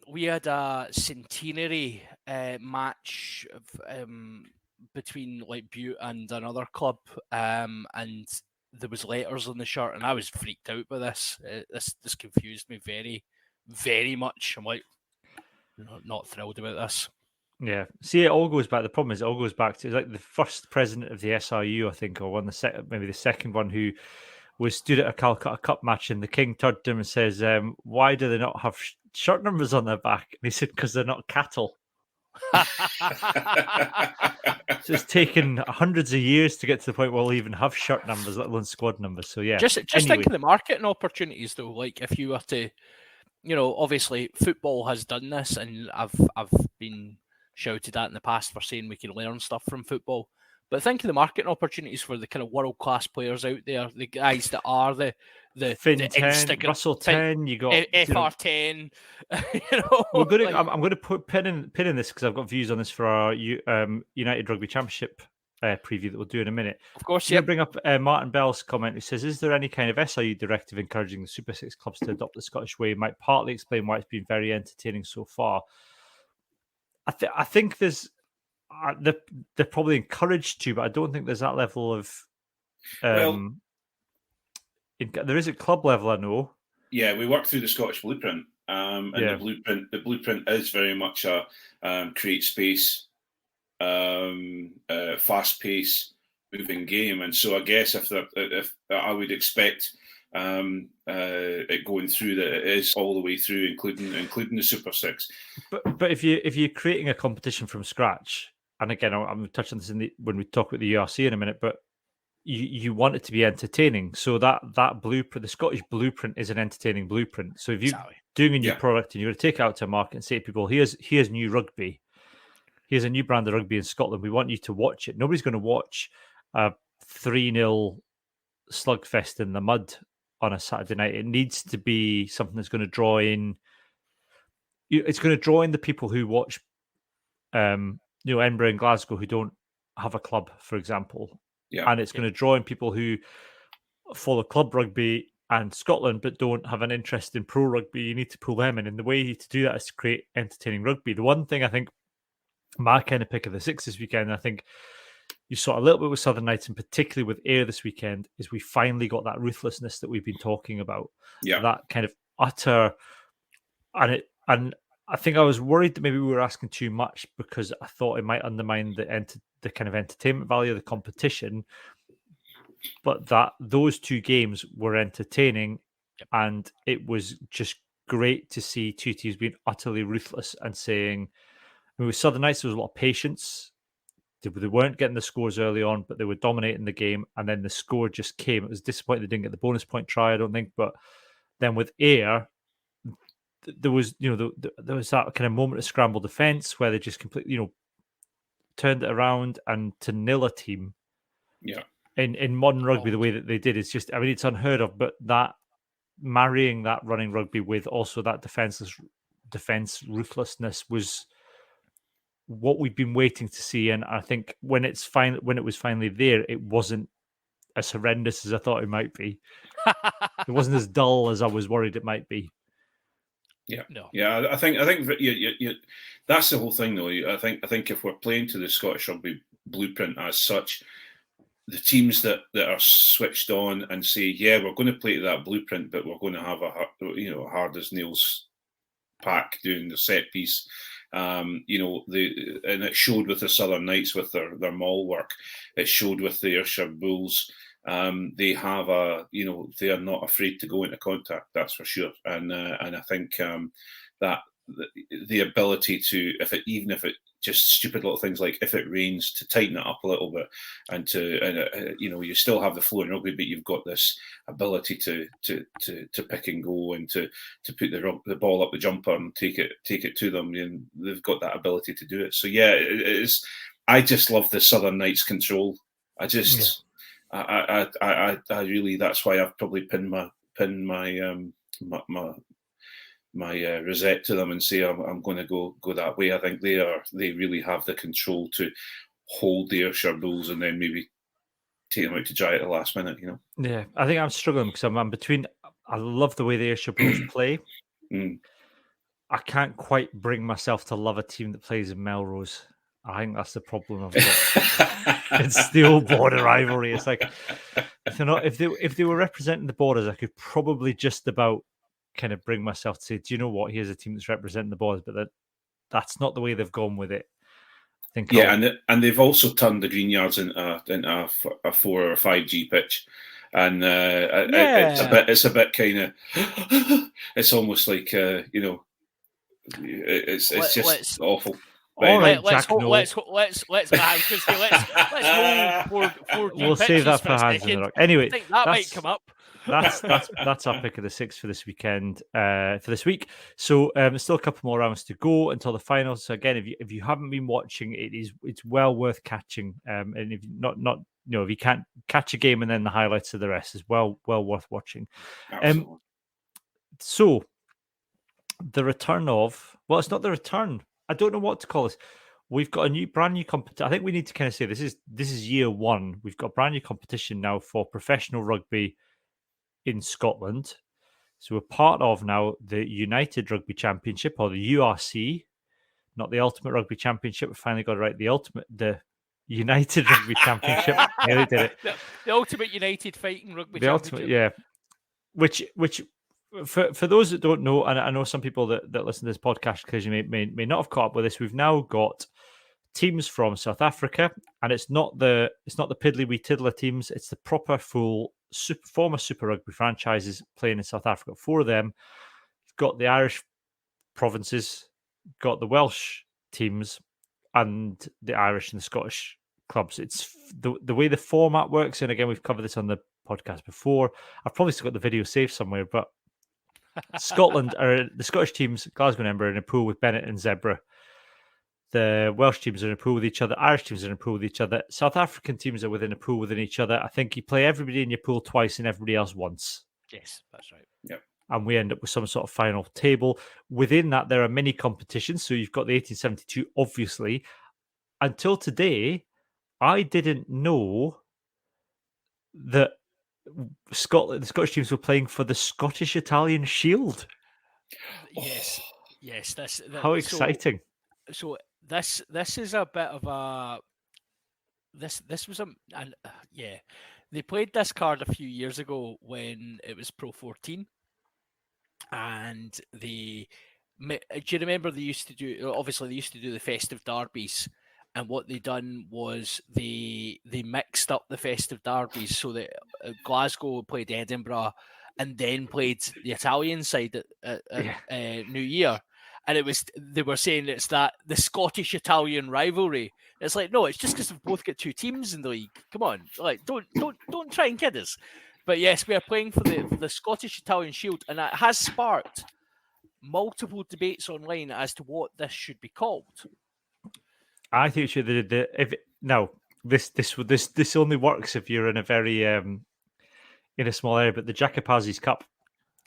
Speaker 2: we had a centenary match between like Butte and another club, and there was letters on the shirt, and I was freaked out by this. This confused me very, very much. I'm like, not thrilled about this.
Speaker 1: Yeah, see, it all goes back. The problem is, it all goes back to like the first president of the SRU, I think, or maybe the second one, who was stood at a Calcutta Cup match, and the King turned to him and says, "Why do they not have shirt numbers on their back?" And he said, "Because they're not cattle." So it's taken hundreds of years to get to the point where we'll even have shirt numbers, let alone squad numbers. So yeah,
Speaker 2: just think of the marketing opportunities, though. Like if you were to, obviously football has done this, and I've been shouted at in the past for saying we can learn stuff from football. But think of the marketing opportunities for the kind of world class players out there, the guys that are the
Speaker 1: Finn 10, Russell 10, you got
Speaker 2: FR10.
Speaker 1: I'm going to put pin in this because I've got views on this for our United Rugby Championship preview that we'll do in a minute.
Speaker 2: Of course,
Speaker 1: yeah. Bring up Martin Bell's comment who says, "Is there any kind of SRU directive encouraging the Super 6 clubs to adopt the Scottish way? It might partly explain why it's been very entertaining so far." I think there's they're probably encouraged to, but I don't think there's that level of. There is at club level, I know.
Speaker 3: Yeah, we work through the Scottish blueprint, and the blueprint is very much a create space, fast pace, moving game, and so I guess if I would expect it going through that it is all the way through, including the Super 6.
Speaker 1: But if you're creating a competition from scratch, and again I'm touching this when we talk about the URC in a minute, but you want it to be entertaining. So that blueprint, the Scottish blueprint, is an entertaining blueprint. So if you're doing a new product and you're going to take it out to a market and say to people, here's new rugby, here's a new brand of rugby in Scotland, we want you to watch it. Nobody's going to watch a 3-0 slugfest in the mud on a Saturday night. It needs to be something that's going to draw in. It's going to draw in the people who watch, Edinburgh and Glasgow who don't have a club, for example. Yeah. And it's going to draw in people who follow club rugby and Scotland but don't have an interest in pro rugby. You need to pull them in. And the way to do that is to create entertaining rugby. The one thing I think my kind of pick of the six this weekend. I think you saw a little bit with Southern Knights, and particularly with Ayr this weekend, is we finally got that ruthlessness that we've been talking about.
Speaker 3: Yeah.
Speaker 1: That kind of utter, and I think I was worried that maybe we were asking too much because I thought it might undermine the kind of entertainment value of the competition. But that those two games were entertaining, and it was just great to see two teams being utterly ruthless and saying, I mean, with Southern Knights, there was a lot of patience. They weren't getting the scores early on, but they were dominating the game, and then the score just came. It was disappointing they didn't get the bonus point try, I don't think. But then with Ayr, there was there was that kind of moment of scramble defense where they just completely turned it around, and to nil a team.
Speaker 3: Yeah.
Speaker 1: In modern rugby, the way that they did, it's just, I mean, it's unheard of. But that marrying that running rugby with also that defense ruthlessness was what we've been waiting to see. And I think when it was finally there, it wasn't as horrendous as I thought it might be. It wasn't as dull as I was worried it might be.
Speaker 3: Yeah, no. Yeah. I think that's the whole thing, though. I think if we're playing to the Scottish rugby blueprint as such, the teams that are switched on and say, yeah, we're going to play to that blueprint, but we're going to have a hard as nails pack doing the set piece. And it showed with the Southern Knights with their maul work. It showed with the Ayrshire Bulls. They have they are not afraid to go into contact. That's for sure. And I think that the ability to, even if it just stupid little things like if it rains, to tighten it up a little bit, and you still have the flow in rugby, but you've got this ability to pick and go and to put the ball up the jumper and take it to them. And they've got that ability to do it. So yeah, it is. I just love the Southern Knights control. I really, that's why I've probably pinned my rosette to them and say I'm going to go that way. I think they really have the control to hold the Ayrshire Bulls and then maybe take them out to dry at the last minute.
Speaker 1: Yeah, I think I'm struggling because I'm between. I love the way the Ayrshire Bulls play. I can't quite bring myself to love a team that plays in Melrose. I think that's the problem I've got. It's the old border rivalry. It's like if they were representing the Borders, I could probably just about kind of bring myself to say, do you know what? Here's a team that's representing the Borders, but that's not the way they've gone with it. I think.
Speaker 3: Yeah, and they've also turned the Green Yards into a 4 or 5G pitch, and it's a bit kind of it's almost like it's just awful.
Speaker 1: All right,
Speaker 2: let's
Speaker 1: Jack.
Speaker 2: Let's We'll
Speaker 1: save that for Hands in the Rock. Anyway,
Speaker 2: I think that might come up.
Speaker 1: That's our pick of the six for this weekend, for this week. So there's still a couple more rounds to go until the final. So again, if you haven't been watching, it's well worth catching. And if if you can't catch a game and then the highlights of the rest is well worth watching. So the return of, well, it's not the return. I don't know what to call this. We've got a brand new competition. I think we need to kind of say this is year one. We've got a brand new competition now for professional rugby in Scotland. So we're part of now the United Rugby Championship, or the URC, not the Ultimate Rugby Championship. We finally got it right. The United Rugby Championship. Nearly did it.
Speaker 2: The Ultimate United Fighting Rugby Championship.
Speaker 1: Ultimate, yeah. Which for those that don't know, and I know some people that listen to this podcast occasionally may not have caught up with this, we've now got teams from South Africa, and it's not the piddly wee tiddler teams. It's the proper full former Super Rugby franchises playing in South Africa. 4 of them. You've got the Irish provinces, got the Welsh teams, and the Irish and the Scottish clubs. It's the way the format works, and again, we've covered this on the podcast before. I've probably still got the video saved somewhere, but Scotland are the Scottish teams, Glasgow and Edinburgh, in a pool with Bennett and Zebra. The Welsh teams are in a pool with each other. Irish teams are in a pool with each other. South African teams are within a pool within each other. I think you play everybody in your pool twice and everybody else once.
Speaker 2: Yes, that's right.
Speaker 3: Yep.
Speaker 1: And we end up with some sort of final table. Within that, there are many competitions. So you've got the 1872, obviously. Until today, I didn't know that the Scottish teams were playing for the Scottish Italian Shield.
Speaker 2: Yes. That's
Speaker 1: how exciting.
Speaker 2: So this is a bit of a this was yeah. They played this card a few years ago when it was Pro 14, and do you remember they used to do? Obviously, they used to do the festive derbies, and what they done was they mixed up the festive derbies so that Glasgow played Edinburgh, and then played the Italian side at New Year. And they were saying it's the Scottish-Italian rivalry. It's like, no, it's just because we've both got two teams in the league. Come on, like don't try and kid us. But yes, we are playing for the Scottish-Italian Shield, and it has sparked multiple debates online as to what this should be called.
Speaker 1: I think it should. This only works if you're in a very in a small area. But the Jacopazi's Cup.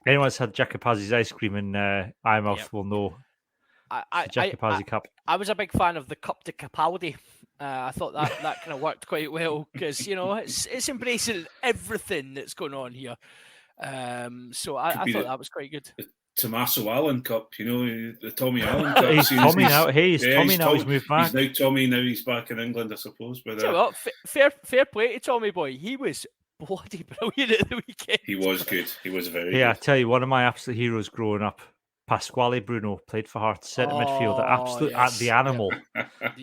Speaker 1: Anyone that's had Jacopazi's ice cream in Eyemouth will know. Jacopazi Cup.
Speaker 2: I was a big fan of the Cup de Capaldi. I thought that kind of worked quite well because it's embracing everything that's going on here. So I thought that was quite good.
Speaker 3: Tommaso Allen Cup, the Tommy Allen Cup.
Speaker 1: He's Tommy now. Hey, he's Tommy now. He's moved back.
Speaker 3: He's now Tommy. Now he's back in England, I suppose. But
Speaker 2: fair play to Tommy boy. He was bloody brilliant at the weekend.
Speaker 3: He was good. He was very good.
Speaker 1: Yeah, I tell you, one of my absolute heroes growing up, Pasquale Bruno, played for Hearts, centre midfielder, at the animal.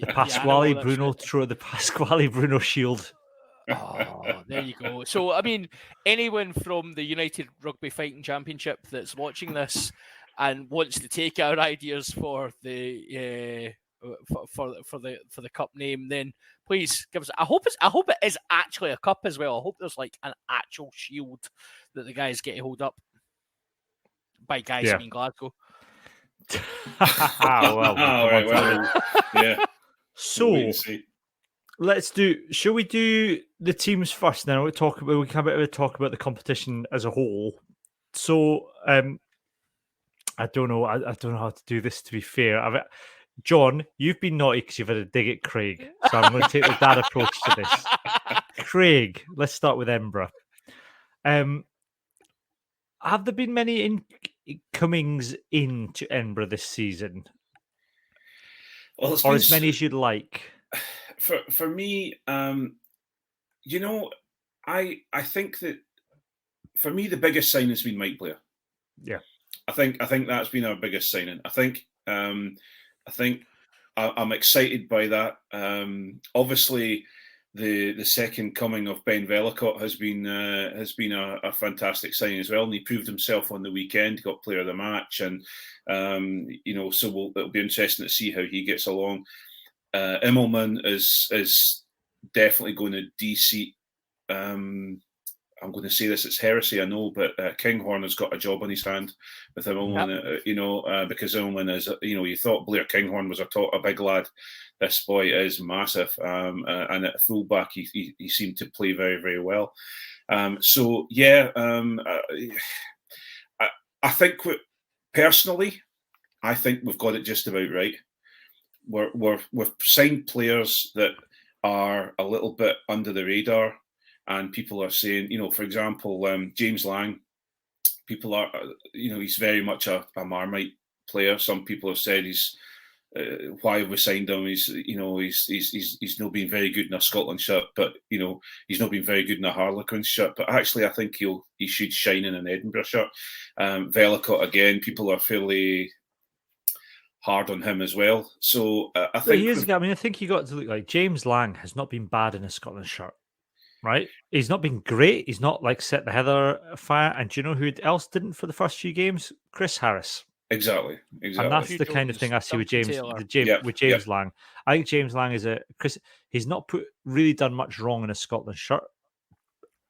Speaker 1: Pasquale Bruno through the Pasquale Bruno shield.
Speaker 2: Oh, there you go. So, I mean, anyone from the United Rugby Fighting Championship that's watching this and wants to take our ideas for the for the cup name, then please give us. I hope it is actually a cup as well. I hope there's like an actual shield that the guys get to hold up. By guys, I mean Glasgow.
Speaker 3: Yeah.
Speaker 1: So shall we do the teams first? Now we can talk about the competition as a whole. So I don't know how to do this. To be fair, John, you've been naughty because you've had a dig at Craig, so I'm going to take the dad approach to this. Craig, let's start with Edinburgh. Have there been many incomings into Edinburgh this season?
Speaker 3: Well,
Speaker 1: or as many as you'd like?
Speaker 3: For me, I think that for me the biggest signing has been Mike Blair.
Speaker 1: Yeah,
Speaker 3: I think that's been our biggest signing. I think I'm excited by that. Obviously, the second coming of Ben Vellacott has been a fantastic signing as well, and he proved himself on the weekend. He got player of the match, and so it'll be interesting to see how he gets along. Immelman is definitely going to de-seat. I'm going to say this, it's heresy, I know, but Kinghorn has got a job on his hand with Immelman, because Immelman is, you thought Blair Kinghorn was a big lad. This boy is massive, and at fullback he seemed to play very, very well. I think personally, I think we've got it just about right. We've signed players that are a little bit under the radar, and people are saying, for example, James Lang. People are, he's very much a Marmite player. Some people have said he's why have we signed him? He's not been very good in a Scotland shirt, but he's not been very good in a Harlequins shirt. But actually, I think he should shine in an Edinburgh shirt. Vellacott again, people are fairly hard on him as well. So I think
Speaker 1: I think you got to look like James Lang has not been bad in a Scotland shirt, right? He's not been great. He's not like set the heather afire. And do you know who else didn't for the first few games? Chris Harris.
Speaker 3: Exactly.
Speaker 1: And that's the kind of thing I see with James Lang. I think James Lang is he's not really done much wrong in a Scotland shirt.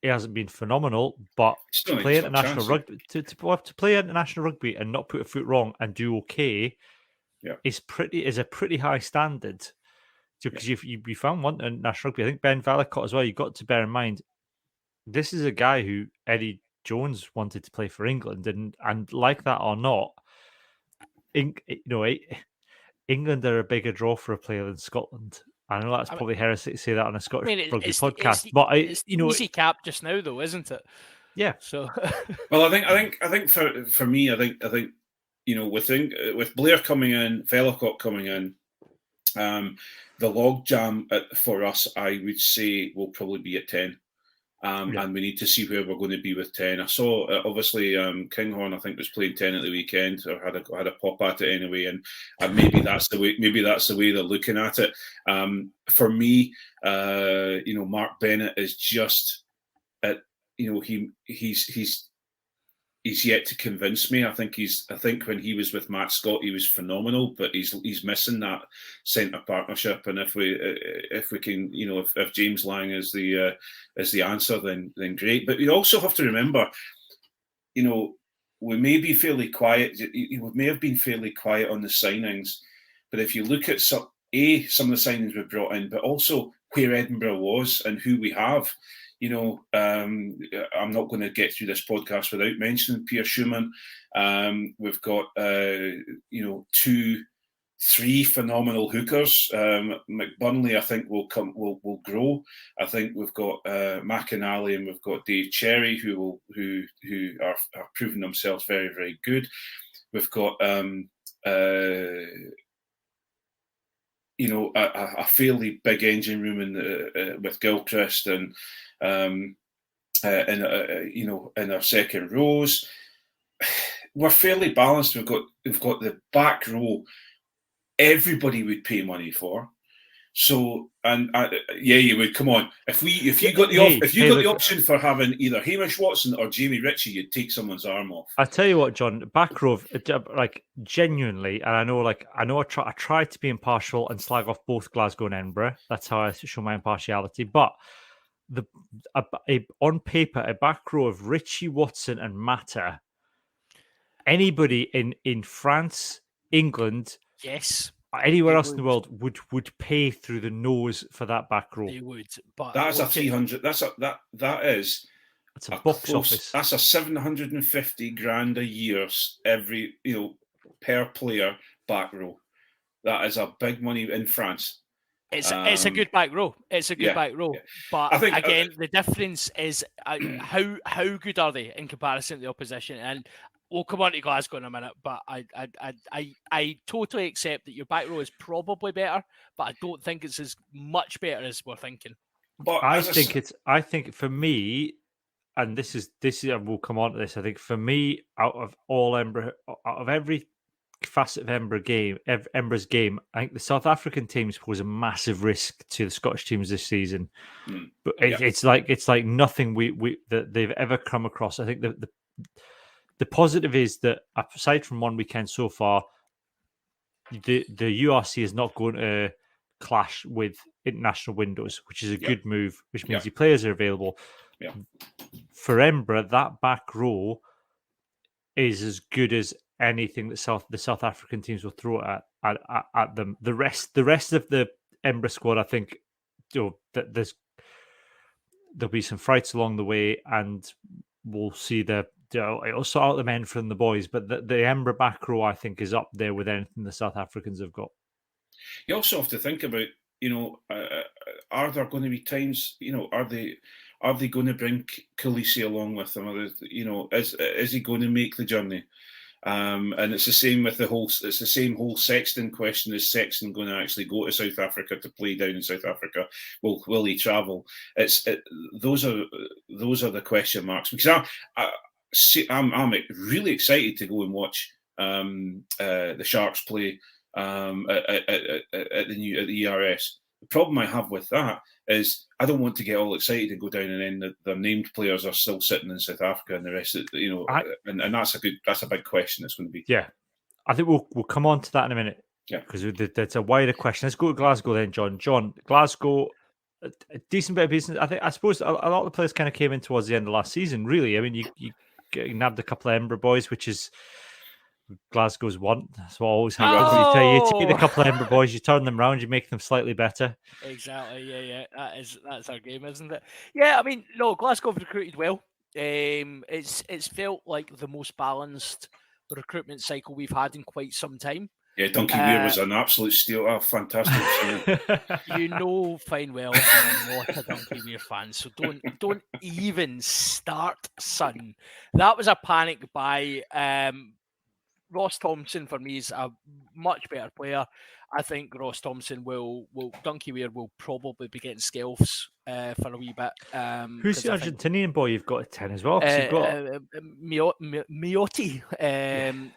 Speaker 1: He hasn't been phenomenal, but to play international rugby, to play international rugby and not put a foot wrong and do okay, is a pretty high standard. Because you found one in national rugby. I think Ben Vellacott as well. You've got to bear in mind, this is a guy who Eddie Jones wanted to play for England, and like that or not, England are a bigger draw for a player than Scotland. I know that's probably heresy to say that on a Scottish rugby podcast, but it's
Speaker 2: easy cap just now, though, isn't it?
Speaker 1: Yeah.
Speaker 2: So,
Speaker 3: well, I think for me, I think with Blair coming in, Vellacott coming in, The logjam for us, I would say, will probably be at 10. And we need to see where we're going to be with 10. I saw, obviously, Kinghorn, I think, was playing 10 at the weekend, or had a pop at it anyway, and maybe that's the way. Maybe that's the way they're looking at it. For me, Mark Bennett is just, he's yet to convince me. I think when he was with Matt Scott, he was phenomenal, but he's missing that centre partnership. And if we can, if James Lang is the answer, then great. But you also have to remember, we may be fairly quiet. We may have been fairly quiet on the signings, but if you look at some of the signings we brought in, but also where Edinburgh was and who we have. I'm not going to get through this podcast without mentioning Pierre Schumann. We've got, 3 phenomenal hookers. McBurnley, I think, will grow. I think we've got McInally and we've got Dave Cherry, who are proving themselves very, very good. We've got a fairly big engine room with Gilchrist and in our second rows. We're fairly balanced. We've got the back row. Everybody would pay money for. So you would. Come on, if you got the option for having either Hamish Watson or Jamie Ritchie, you'd take someone's arm off.
Speaker 1: I tell you what, John, back row, like genuinely, and I know I try to be impartial and slag off both Glasgow and Edinburgh. That's how I show my impartiality. But on paper, a back row of Ritchie, Watson, and Mata, anybody in France, England,
Speaker 2: yes.
Speaker 1: Anywhere else in the world would pay through the nose for that back row.
Speaker 2: They would, but
Speaker 3: that's a 300. That's a
Speaker 1: box office.
Speaker 3: That's a 750 grand a year every per player back row. That is a big money in France.
Speaker 2: It's a good back row. It's a good back row. Yeah. But I think, again, the difference is how good are they in comparison to the opposition? And we'll come on to Glasgow in a minute, but I totally accept that your back row is probably better, but I don't think it's as much better as we're thinking.
Speaker 1: But I think for me, and this is we'll come on to this. I think for me, out of every facet of Edinburgh's game, I think the South African teams pose a massive risk to the Scottish teams this season. But it's like nothing that they've ever come across. I think the positive is that aside from one weekend so far, the URC is not going to clash with international windows, which is a good move, which means the players are available.
Speaker 3: Yeah.
Speaker 1: For Edinburgh, that back row is as good as anything that the South African teams will throw at them. The rest of the Edinburgh squad, I think, that there'll be some frights along the way, and we'll see it'll sort out the men from the boys, but the Edinburgh back row, I think, is up there with anything the South Africans have got.
Speaker 3: You also have to think about, are there going to be times, are they going to bring Khaleesi along with them? Is he going to make the journey? And it's the same with it's the same whole Sexton question. Is Sexton going to actually go to South Africa to play down in South Africa? Will he travel? Those are the question marks, because I'm really excited to go and watch the Sharks play at the ERS. The problem I have with that is I don't want to get all excited and go down and then their named players are still sitting in South Africa and the rest of and that's a big question that's going to be.
Speaker 1: Yeah, I think we'll come on to that in a minute.
Speaker 3: Yeah,
Speaker 1: because that's a wider question. Let's go to Glasgow then, John. Glasgow, a decent bit of business. I suppose a lot of the players kind of came in towards the end of last season. Really, I mean, you nabbed a couple of Edinburgh boys, which is Glasgow's want. That's what always happens. You take a couple of Edinburgh boys, you turn them around, you make them slightly better.
Speaker 2: Exactly. Yeah. That's our game, isn't it? Yeah. I mean, no, Glasgow have recruited well. It's felt like the most balanced recruitment cycle we've had in quite some time.
Speaker 3: Yeah, Duncan Weir was an absolute steal. Oh, fantastic.
Speaker 2: You know fine well I'm not a Duncan Weir fan, so don't even start, son. That was a panic buy. Ross Thompson for me is a much better player. I think Ross Thompson Donkey Weir will probably be getting scalps for a wee bit.
Speaker 1: Who's the Argentinian boy you've got at 10 as well? You've got
Speaker 2: Miotti,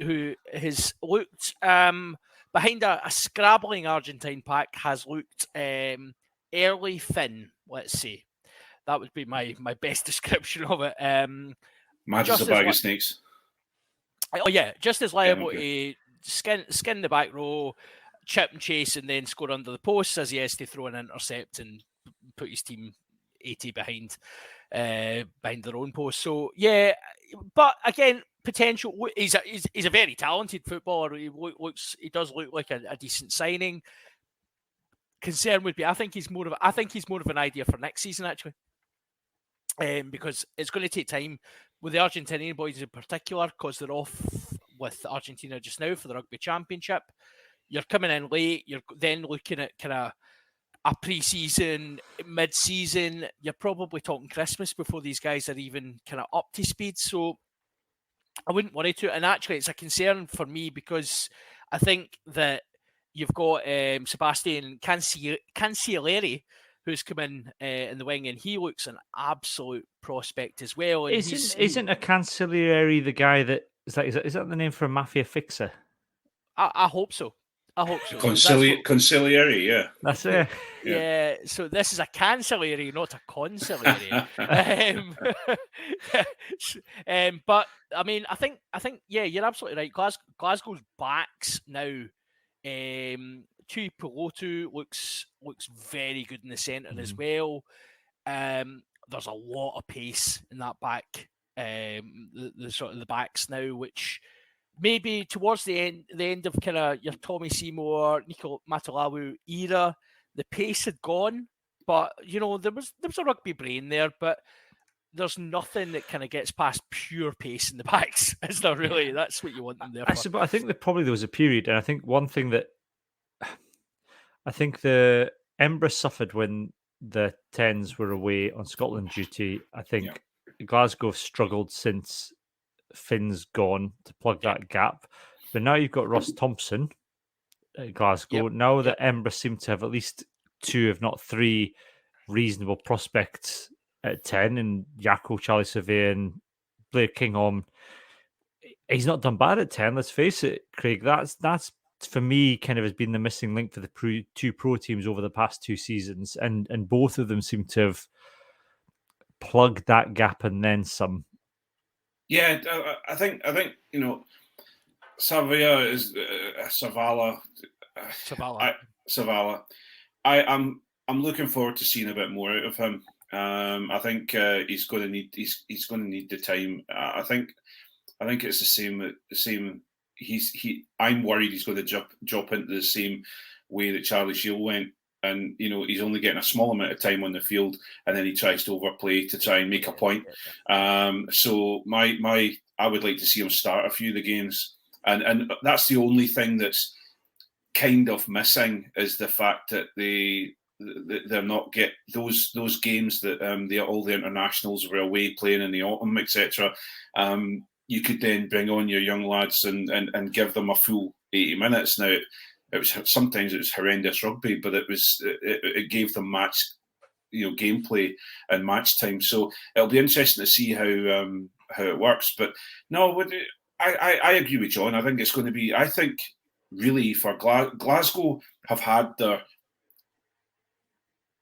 Speaker 2: who has looked behind a scrabbling Argentine pack, has looked early thin, let's say. That would be my best description of it.
Speaker 3: Mad as a bag of snakes.
Speaker 2: Oh yeah, just as liable to skin the back row, chip and chase, and then score under the post as he has to throw an intercept and put his team 80 behind their own post. So yeah, but again, potential. He's a very talented footballer. He does look like a decent signing. Concern would be, I think he's more of an idea for next season actually, because it's going to take time with the Argentinian boys in particular, because they're off with Argentina just now for the Rugby Championship. You're coming in late. You're then looking at kind of a pre-season, mid-season. You're probably talking Christmas before these guys are even kind of up to speed. So I wouldn't worry too. And actually, it's a concern for me because I think that you've got Sebastian Cancelleri, who's come in the wing, and he looks an absolute prospect as well. And
Speaker 1: isn't a Cancelleri the guy that is that the name for a mafia fixer?
Speaker 2: I hope so.
Speaker 3: Conciliary, yeah.
Speaker 1: That's it.
Speaker 2: Yeah, so this is a Cancelleri, not a Consigliere. But I mean, I think, yeah, you're absolutely right. Glasgow's backs now. Tui Pilotu looks very good in the centre as well. There's a lot of pace in that back. The sort of the backs now, which maybe towards the end of kind of your Tommy Seymour, Nico Matalau era, the pace had gone, but you know there was a rugby brain there, but there's nothing that kind of gets past pure pace in the backs. Is there really? That's what you want them there for.
Speaker 1: But I think that probably there was a period, and I think one thing that I think the Embra suffered when the 10s were away on Scotland duty. I think Glasgow struggled since Finn's gone to plug that gap. But now you've got Ross Thompson at Glasgow. Now that Embra seem to have at least 2, if not 3, reasonable prospects at 10, and Jaco, Charlie Survey, and Blair Kinghorn. He's not done bad at 10, let's face it, Craig. That's for me kind of has been the missing link for the 2 pro teams over the past 2 seasons, and both of them seem to have plugged that gap and then some. Yeah,
Speaker 3: I think you know, Savia is Savala. Savala. I'm looking forward to seeing a bit more out of him. I think he's going to need the time. I think it's the same. I'm worried he's going to drop into the same way that Charlie Shield went, and you know he's only getting a small amount of time on the field, and then he tries to overplay to try and make a point. So I would like to see him start a few of the games, and that's the only thing that's kind of missing is the fact that they're not get those games that all the internationals were away playing in the autumn, etc. You could then bring on your young lads and give them a full 80 minutes. Now, sometimes it was horrendous rugby, but it gave them match, gameplay and match time. So it'll be interesting to see how it works. But no, I agree with John. I think it's going to be. I think really for Glasgow have had their.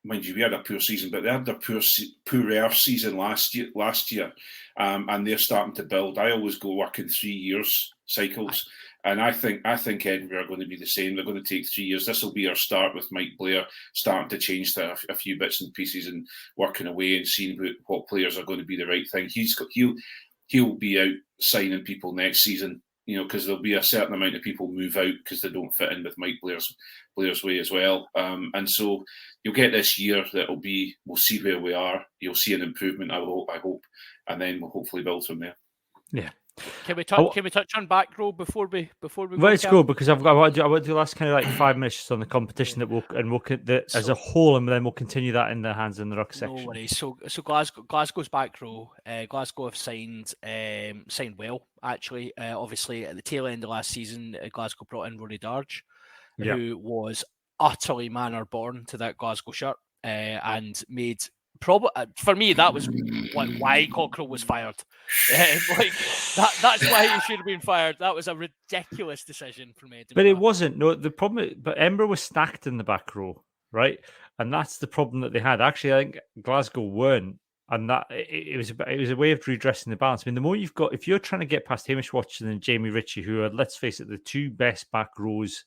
Speaker 3: Mind you, we had a poor season, but they had their poorer season last year, and they're starting to build. I always go work in 3 years cycles, and I think Edinburgh are going to be the same. They're going to take 3 years. This will be our start with Mike Blair starting to change a few bits and pieces and working away and seeing what players are going to be the right thing. He'll be out signing people next season, because there'll be a certain amount of people move out because they don't fit in with Mike Blair's way as well. And so you'll get this year we'll see where we are. You'll see an improvement, I hope, and then we'll hopefully build from there.
Speaker 1: Yeah.
Speaker 2: Can we touch on back row before we
Speaker 1: let's go, because I want to do the last kind of like 5 minutes just on the competition that we'll as a whole, and then we'll continue that in the hands in the ruck section.
Speaker 2: No worries. So Glasgow's back row. Glasgow have signed well, actually. Obviously, at the tail end of last season, Glasgow brought in Rory Darge, who was utterly manor born to that Glasgow shirt, and made. For me, that was why Cockrell was fired. That's why he should have been fired. That was a ridiculous decision from Edinburgh.
Speaker 1: But it wasn't. No, the problem. But Edinburgh was stacked in the back row, right? And that's the problem that they had. Actually, I think Glasgow weren't, and that it was a way of redressing the balance. I mean, the more you've got, if you're trying to get past Hamish Watson and Jamie Ritchie, who are, let's face it, the two best back rows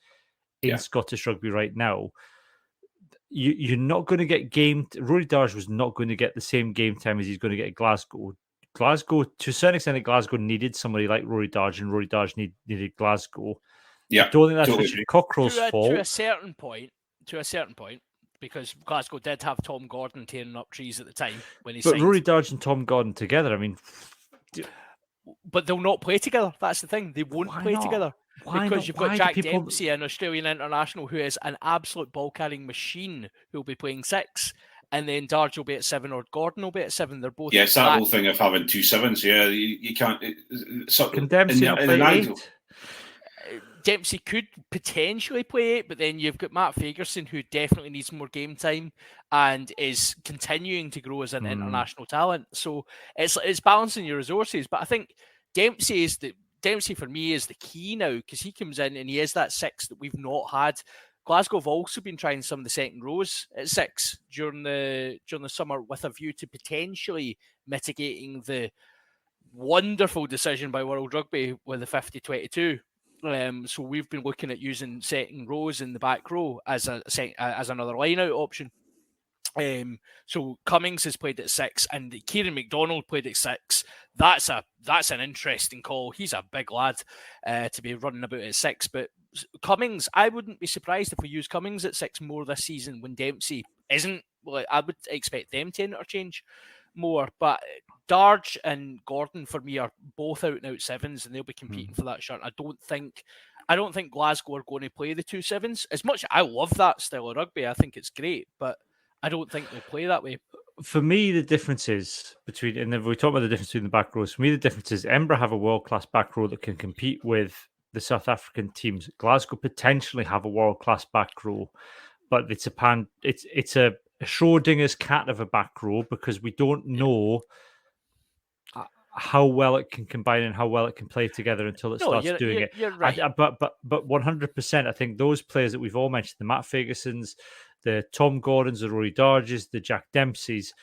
Speaker 1: in Scottish rugby right now. You're not going to get game. Rory Darge was not going to get the same game time as he's going to get at Glasgow. Glasgow, to a certain extent, Glasgow needed somebody like Rory Darge, and Rory Darge needed Glasgow.
Speaker 3: Yeah,
Speaker 1: I don't think that's Richard Cockrell's fault.
Speaker 2: To a certain point, because Glasgow did have Tom Gordon tearing up trees at the time when he. But
Speaker 1: Rory Darge and Tom Gordon together, I mean,
Speaker 2: but they'll not play together. That's the thing; they won't play together. Because you've got Jack Dempsey, an Australian international who is an absolute ball-carrying machine, who'll be playing 6, and then Darge will be at 7 or Gordon will be at 7. They're both.
Speaker 3: Yes, that whole thing of having 2 7s. Yeah, you can't.
Speaker 1: Can Dempsey play 8?
Speaker 2: Dempsey could potentially play 8, but then you've got Matt Fagerson, who definitely needs more game time and is continuing to grow as an international talent. So it's balancing your resources. But I think Dempsey for me is the key now, because he comes in and he is that 6 that we've not had. Glasgow have also been trying some of the second rows at 6 during the summer with a view to potentially mitigating the wonderful decision by World Rugby with the 50-22. So we've been looking at using second rows in the back row as another line-out option. So Cummings has played at 6 and Kieran McDonald played at 6. That's an interesting call. He's a big lad to be running about at 6. But Cummings, I wouldn't be surprised if we use Cummings at 6 more this season when Dempsey isn't. Well, I would expect them to interchange more. But Darge and Gordon for me are both out and out 7s, and they'll be competing for that shirt. I don't think Glasgow are going to play the 2 7s. As much as I love that style of rugby, I think it's great, but I don't think they'll play that way.
Speaker 1: For me, the difference is between, and then we talk about the difference between the back rows. For me, the difference is Edinburgh have a world-class back row that can compete with the South African teams. Glasgow potentially have a world-class back row, but it's a Schrodinger's cat of a back row, because we don't know how well it can combine and how well it can play together until it starts doing it.
Speaker 2: You're right.
Speaker 1: But 100%, I think those players that we've all mentioned, the Matt Fergusons, the Tom Gordons, the Rory Darges, the Jack Dempseys,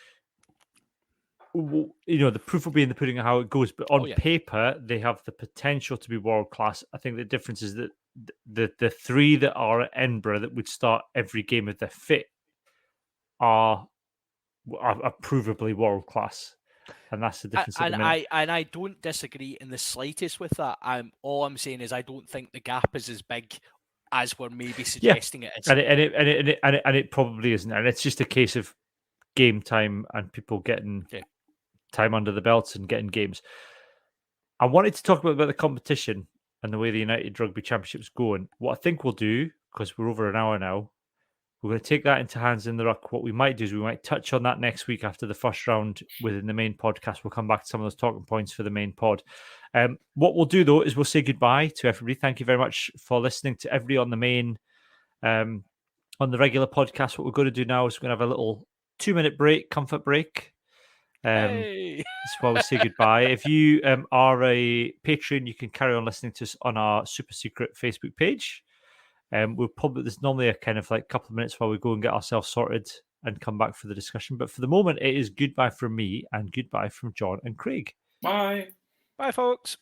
Speaker 1: the proof will be in the pudding of how it goes. But on paper, they have the potential to be world class. I think the difference is that the 3 that are at Edinburgh that would start every game if they're fit are provably world class. And that's the difference.
Speaker 2: I don't disagree in the slightest with that. All I'm saying is I don't think the gap is as big as we're maybe suggesting it is.
Speaker 1: And it probably isn't. And it's just a case of game time and people getting time under the belts and getting games. I wanted to talk about the competition and the way the United Rugby Championship's going. What I think we'll do, because we're over an hour now, we're going to take that into hands in the ruck. What we might do is we might touch on that next week after the first round within the main podcast. We'll come back to some of those talking points for the main pod. What we'll do, though, is we'll say goodbye to everybody. Thank you very much for listening to everybody on the main, on the regular podcast. What we're going to do now is we're going to have a little 2-minute break, comfort break. That's why we say goodbye. If you are a patron, you can carry on listening to us on our super secret Facebook page. We'll probably, there's normally a kind of like couple of minutes while we go and get ourselves sorted and come back for the discussion. But for the moment, it is goodbye from me and goodbye from John and Craig.
Speaker 3: Bye.
Speaker 2: Bye, folks.